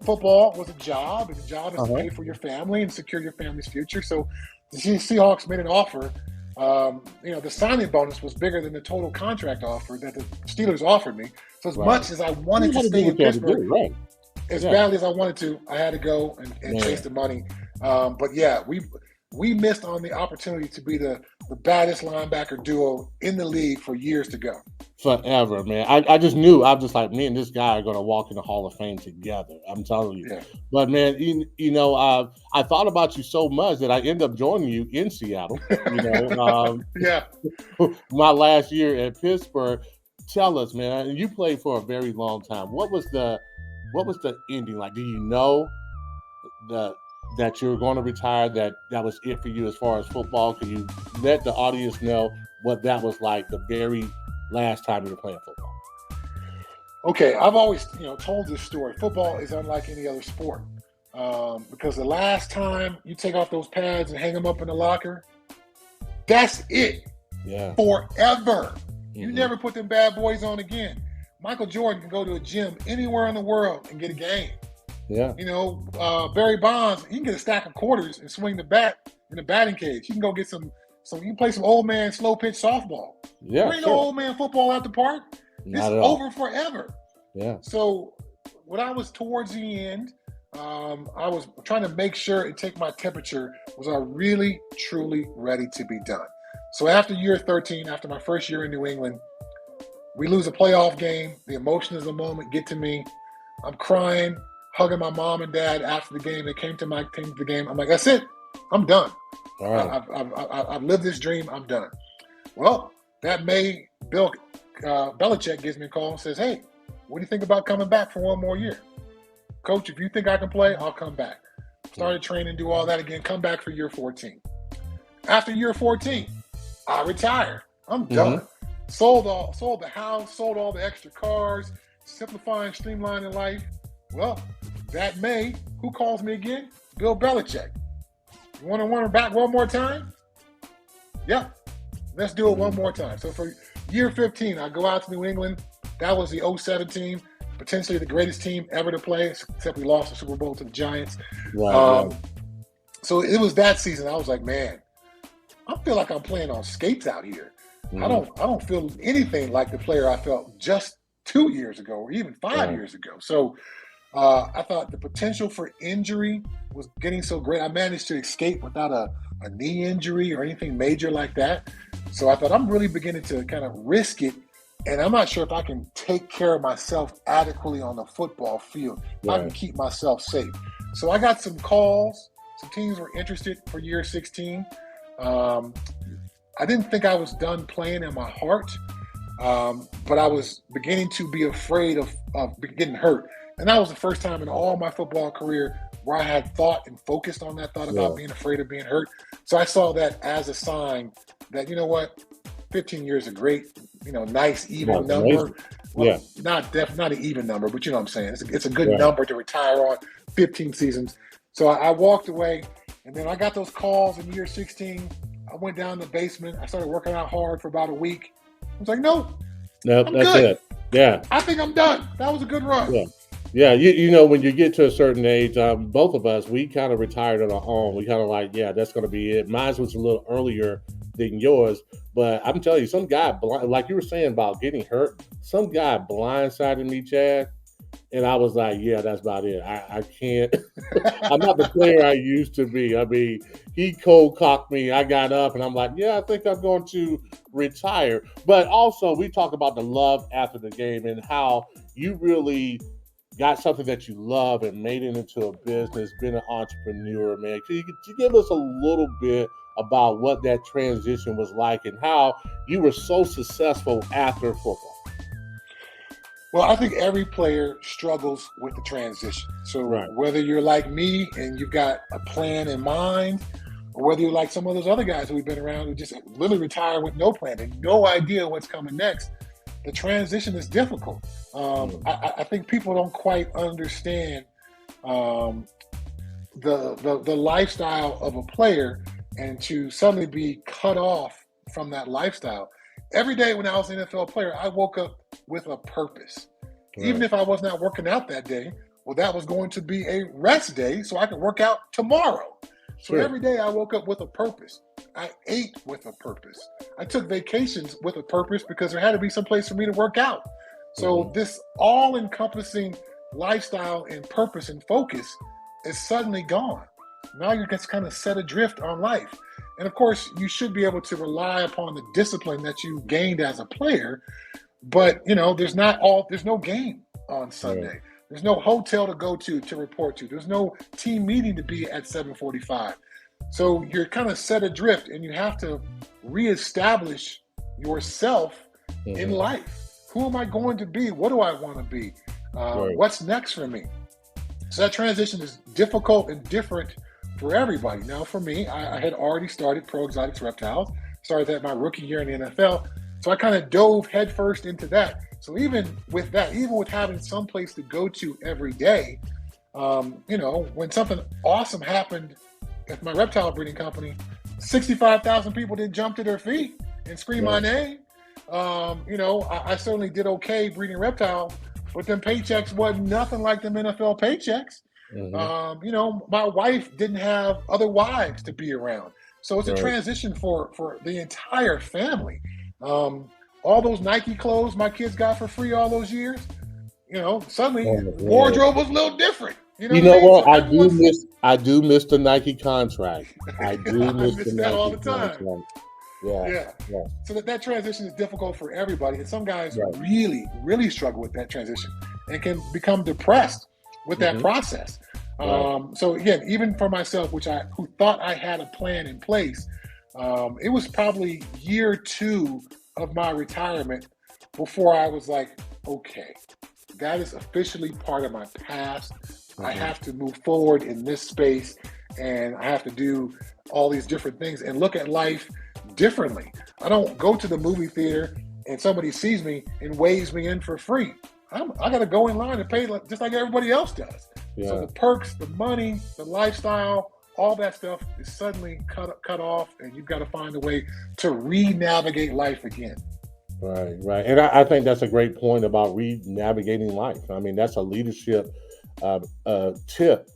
football was a job, and the job is to pay for your family and secure your family's future. So the Seahawks made an offer. The signing bonus was bigger than the total contract offer that the Steelers offered me. So as much as I wanted to stay in Pittsburgh, as badly as I wanted to, I had to go and chase the money. But yeah, we missed on the opportunity to be the baddest linebacker duo in the league for years to go. Forever, man. I just knew. I was just like, me and this guy are going to walk in the Hall of Fame together. I'm telling you. Yeah. But man, I thought about you so much that I ended up joining you in Seattle. Yeah. My last year at Pittsburgh. Tell us, man. You played for a very long time. What was the ending like? Do you know that you were going to retire? That was it for you as far as football? Can you let the audience know what that was like the very last time you were playing football? Okay, I've always told this story. Football is unlike any other sport because the last time you take off those pads and hang them up in the locker, that's it. Yeah. Forever. You never put them bad boys on again. Michael Jordan can go to a gym anywhere in the world and get a game. Yeah. Barry Bonds, he can get a stack of quarters and swing the bat in the batting cage. He can go get you can play some old man slow pitch softball. Yeah. There ain't no old man football at the park. It's over forever. Yeah. So when I was towards the end, I was trying to make sure and take my temperature. Was I really, truly ready to be done? So after year 13, after my first year in New England, we lose a playoff game. The emotions of the moment get to me. I'm crying, hugging my mom and dad after the game. They came to the game. I'm like, that's it. I'm done. Wow. I've lived this dream. I'm done. Well, that May, Bill Belichick gives me a call and says, hey, what do you think about coming back for one more year? Coach, if you think I can play, I'll come back. Started training, do all that again, come back for year 14. After year 14, I retired. I'm done. Sold the house, sold all the extra cars, simplifying, streamlining life. Well, that May, who calls me again? Bill Belichick. You want to run her back one more time? Yep. Let's do it one more time. So for year 15, I go out to New England. That was the 07 team, potentially the greatest team ever to play, except we lost the Super Bowl to the Giants. Right. So it was that season. I was like, man, I feel like I'm playing on skates out here. I don't feel anything like the player I felt just 2 years ago or even 5 years ago. So I thought the potential for injury was getting so great. I managed to escape without a knee injury or anything major like that. So I thought I'm really beginning to kind of risk it. And I'm not sure if I can take care of myself adequately on the football field. If I can keep myself safe. So I got some calls. Some teams were interested for year 16. I didn't think I was done playing in my heart, but I was beginning to be afraid of getting hurt. And that was the first time in all my football career where I had thought and focused on that thought about being afraid of being hurt. So I saw that as a sign that, you know what, 15 years is a great, nice, even number. Well, not an even number, but you know what I'm saying. It's a good number to retire on, 15 seasons. So I walked away, and then I got those calls in year 16. I went down to the basement. I started working out hard for about a week. I was like, no, that's good. it. Yeah. I think I'm done. That was a good run. Yeah. Yeah, you know, when you get to a certain age, both of us, we kind of retired on our own. We kind of like, that's going to be it. Mine was a little earlier than yours, but I'm telling you, some guy, like you were saying about getting hurt, some guy blindsided me, Chad, and I was like, that's about it. I can't. I'm not the player I used to be. I mean, he cold cocked me. I got up, and I'm like, I think I'm going to retire. But also, we talk about the love after the game and how you really got something that you love and made it into a business, been an entrepreneur, man. Could you give us a little bit about what that transition was like and how you were so successful after football? Well, I think every player struggles with the transition. So whether you're like me and you've got a plan in mind, or whether you're like some of those other guys who we've been around who just literally retire with no plan and no idea what's coming next, the transition is difficult. I think people don't quite understand the lifestyle of a player, and to suddenly be cut off from that lifestyle. Every day when I was an NFL player, I woke up with a purpose. Even if I was not working out that day, well, that was going to be a rest day so I could work out tomorrow. So every day I woke up with a purpose. I ate with a purpose. I took vacations with a purpose because there had to be some place for me to work out. So this all-encompassing lifestyle and purpose and focus is suddenly gone. Now you're just kind of set adrift on life. And of course, you should be able to rely upon the discipline that you gained as a player. But, there's no game on Sunday. There's no hotel to go to report to. There's no team meeting to be at 7:45. So you're kind of set adrift, and you have to reestablish yourself in life. Who am I going to be? What do I want to be? What's next for me? So that transition is difficult and different for everybody. Now, for me, I had already started Pro Exotics Reptiles, started that my rookie year in the NFL. So I kind of dove headfirst into that. So even with that, even with having some place to go to every day, when something awesome happened at my reptile breeding company, 65,000 people didn't jump to their feet and scream my name. I certainly did okay breeding reptiles, but them paychecks wasn't nothing like them NFL paychecks. My wife didn't have other wives to be around. So it's a transition for the entire family. All those Nike clothes my kids got for free all those years, suddenly wardrobe was a little different. You know what? I do miss the Nike contract. I do miss the that Nike all the time. contract. Yeah. So that transition is difficult for everybody. And some guys really, really struggle with that transition and can become depressed with that process. Right. So again, even for myself, who thought I had a plan in place, it was probably year two of my retirement before I was like, okay, that is officially part of my past. I Mhm. have to move forward in this space, and I have to do all these different things and look at life differently. I don't go to the movie theater and somebody sees me and waves me in for free. I got to go in line and pay just like everybody else does. So Yeah. the perks, the money, the lifestyle, all that stuff is suddenly cut off, and you've got to find a way to re-navigate life again. Right, right. And I think that's a great point about re-navigating life. I mean, that's a leadership tip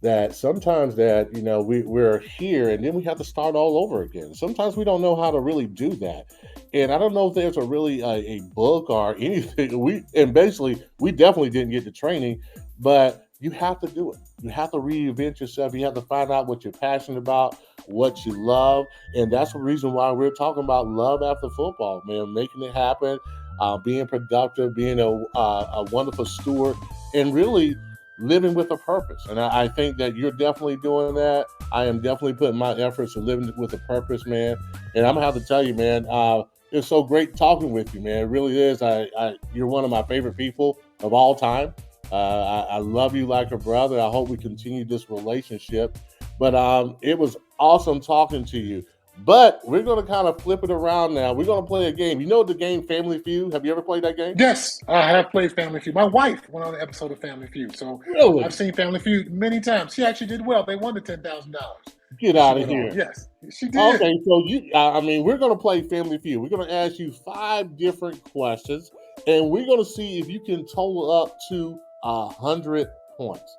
that sometimes that, we're here and then we have to start all over again. Sometimes we don't know how to really do that. And I don't know if there's a book or anything. And basically we definitely didn't get the training, but you have to do it. You have to reinvent yourself. You have to find out what you're passionate about, what you love, and that's the reason why we're talking about love after football, man. Making it happen, being productive, being a wonderful steward, and really living with a purpose. And I think that you're definitely doing that. I am definitely putting my efforts to living with a purpose, man. And I'm gonna have to tell you, man, it's so great talking with you, man. It really is. You're one of my favorite people of all time. I love you like a brother. I hope we continue this relationship. But it was awesome talking to you. But we're going to kind of flip it around now. We're going to play a game. You know the game Family Feud? Have you ever played that game? Yes, I have played Family Feud. My wife went on an episode of Family Feud, so I've Really? seen Family Feud many times. She actually did well. They won the $10,000 Get when she out of went on. here. Yes, she did. Okay, so I mean, we're going to play Family Feud. We're going to ask you 5 different questions, and we're going to see if you can total up to 100 points.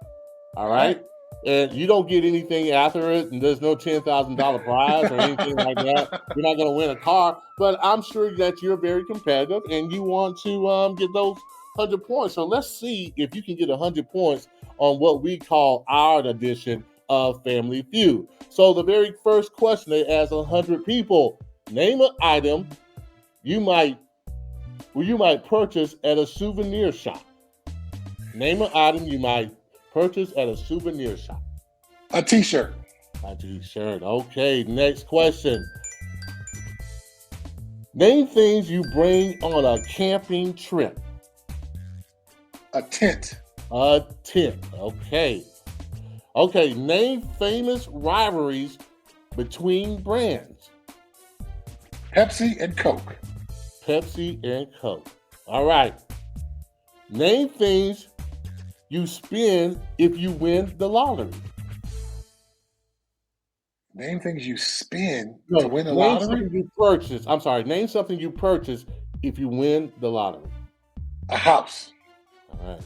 All All right. right. And you don't get anything after it, and there's no $10,000 prize or anything like that. You're not going to win a car, but I'm sure that you're very competitive and you want to get those 100 points. So let's see if you can get 100 points on what we call our edition of Family Feud. So the very first question they ask 100 people: name an item you might you might purchase at a souvenir shop. Name an item you might purchase at a souvenir shop. A T-shirt, A t-shirt. Okay, next question. Name things you bring on a camping trip. a tent, A tent. Okay. Okay, name famous rivalries between brands. Pepsi and Coke, Pepsi and Coke. All right. Name things you spend if you win the lottery. name things you spin to No, win a name lottery. something you purchase. I'm sorry. Name something you purchase if you win the lottery. A house, All right.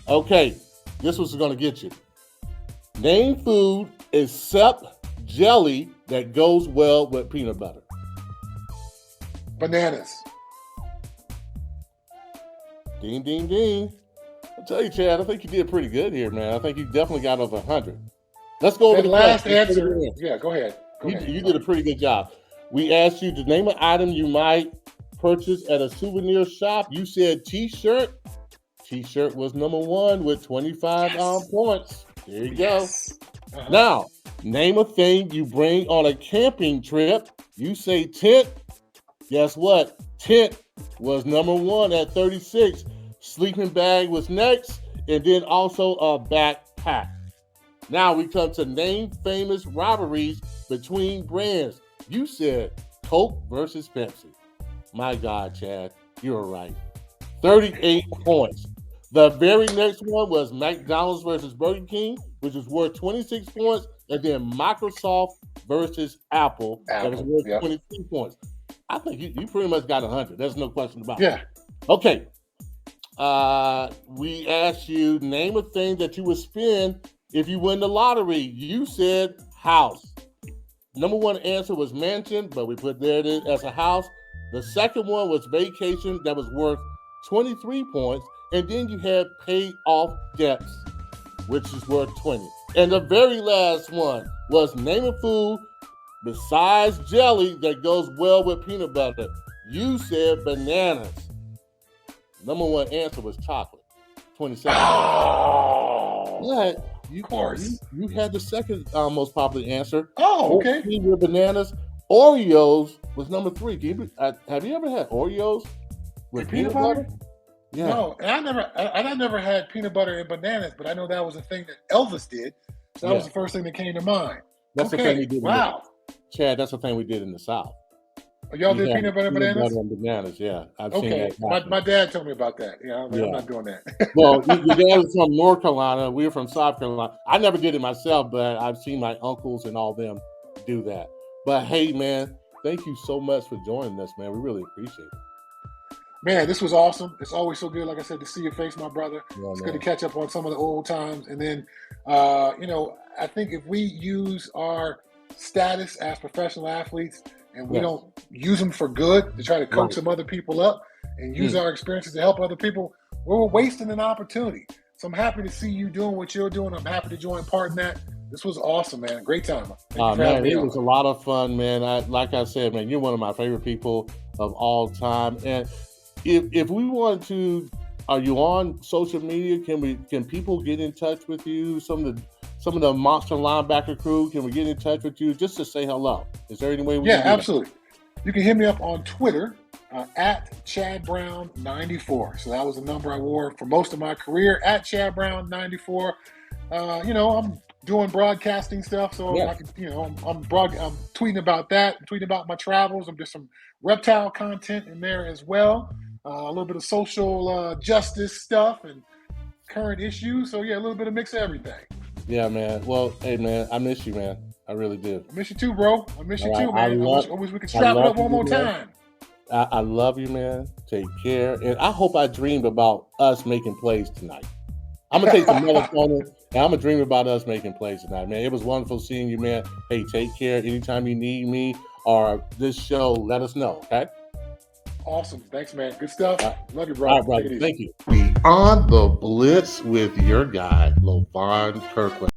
Okay, this was going to get you. Name food except jelly that goes well with peanut butter. bananas. Ding, ding, ding. I tell you, Chad, I think you did pretty good here, man. I think you definitely got over 100. Let's go over That the last questions. answer. Yeah, go ahead. Go ahead. You did a pretty good job. We asked you to name an item you might purchase at a souvenir shop. You said T-shirt. T-shirt was number one with 25 Yes. points. There you go. Yes. Now, name a thing you bring on a camping trip. You say tent. Guess what? Tent was number one at 36. Sleeping bag was next, and then also a backpack. Now we come to name famous rivalries between brands. You said Coke versus Pepsi. My God, Chad, you were right. 38 points. The very next one was McDonald's versus Burger King, which was worth 26 points, and then Microsoft versus Apple, that was Apple. worth Yep. 23 points. I think you pretty much got 100. There's no question about it. Yeah. Okay. We asked you name a thing that you would spend if you win the lottery. You said house. Number one answer was mansion, but we put there it is as a house. The second one was vacation, that was worth 23 points. And then you had paid off debts, which is worth 20. And the very last one was name a food besides jelly that goes well with peanut butter. You said bananas. Number one answer was chocolate. 27 points. Oh. Yeah, of course. you had the second most popular answer. Oh, okay. With bananas. Oreos was number 3. Have you ever had Oreos with And peanut peanut butter? butter? Yeah, No, and I never had peanut butter and bananas, but I know that was a thing that Elvis did. So that was yeah. the first thing that came to mind. That's the thing we Okay, did wow. Chad. That's the thing we did in the South. Y'all We did had peanut butter and peanut bananas? butter and bananas. Yeah, I've seen Okay, that happen. my dad told me about that. Yeah, I'm Yeah. not doing that. Well, your dad was from North Carolina. We were from South Carolina. I never did it myself, but I've seen my uncles and all them do that. But hey, man, thank you so much for joining us, man. We really appreciate it. Man, this was awesome. It's always so good, like I said, to see your face, my brother. Yeah, It's man. good to catch up on some of the old times. And then, I think if we use our status as professional athletes and we Yes. don't use them for good to try to coach Right. some other people up and use our experiences to help other people, we're wasting an opportunity. So I'm happy to see you doing what you're doing. I'm happy to join part in that. This was awesome, man. Great time. Thank you for having Man, me it on. was a lot of fun, man. Like I said, man, you're one of my favorite people of all time. And if we want to, are you on social media? Can people get in touch with you? Some of the monster linebacker crew, can we get in touch with you just to say hello? Is there any way we Yeah, can do that? absolutely. You can hit me up on Twitter at Chad Brown 94. So that was the number I wore for most of my career, at Chad Brown 94. I'm doing broadcasting stuff, so Yeah. I can, I'm tweeting about that, I'm tweeting about my travels. I'm just some reptile content in there as well. A little bit of social justice stuff and current issues. So yeah, a little bit of mix of everything. Yeah, man. Well, hey, man, I miss you, man. I really do. I miss you too, bro. I miss you All right. too, man. I wish we could strap it love up one you, more man. time. I love you, man. Take care. And I hope I dreamed about us making plays tonight. I'm going to take some melatonin and I'm going to dream about us making plays tonight, man. It was wonderful seeing you, man. Hey, take care. Anytime you need me or this show, let us know, okay? Awesome. Thanks, man. Good stuff. Love you, bro. All right, brother. Take it easy. Thank you. Beyond the Blitz with your guy, Levon Kirkland.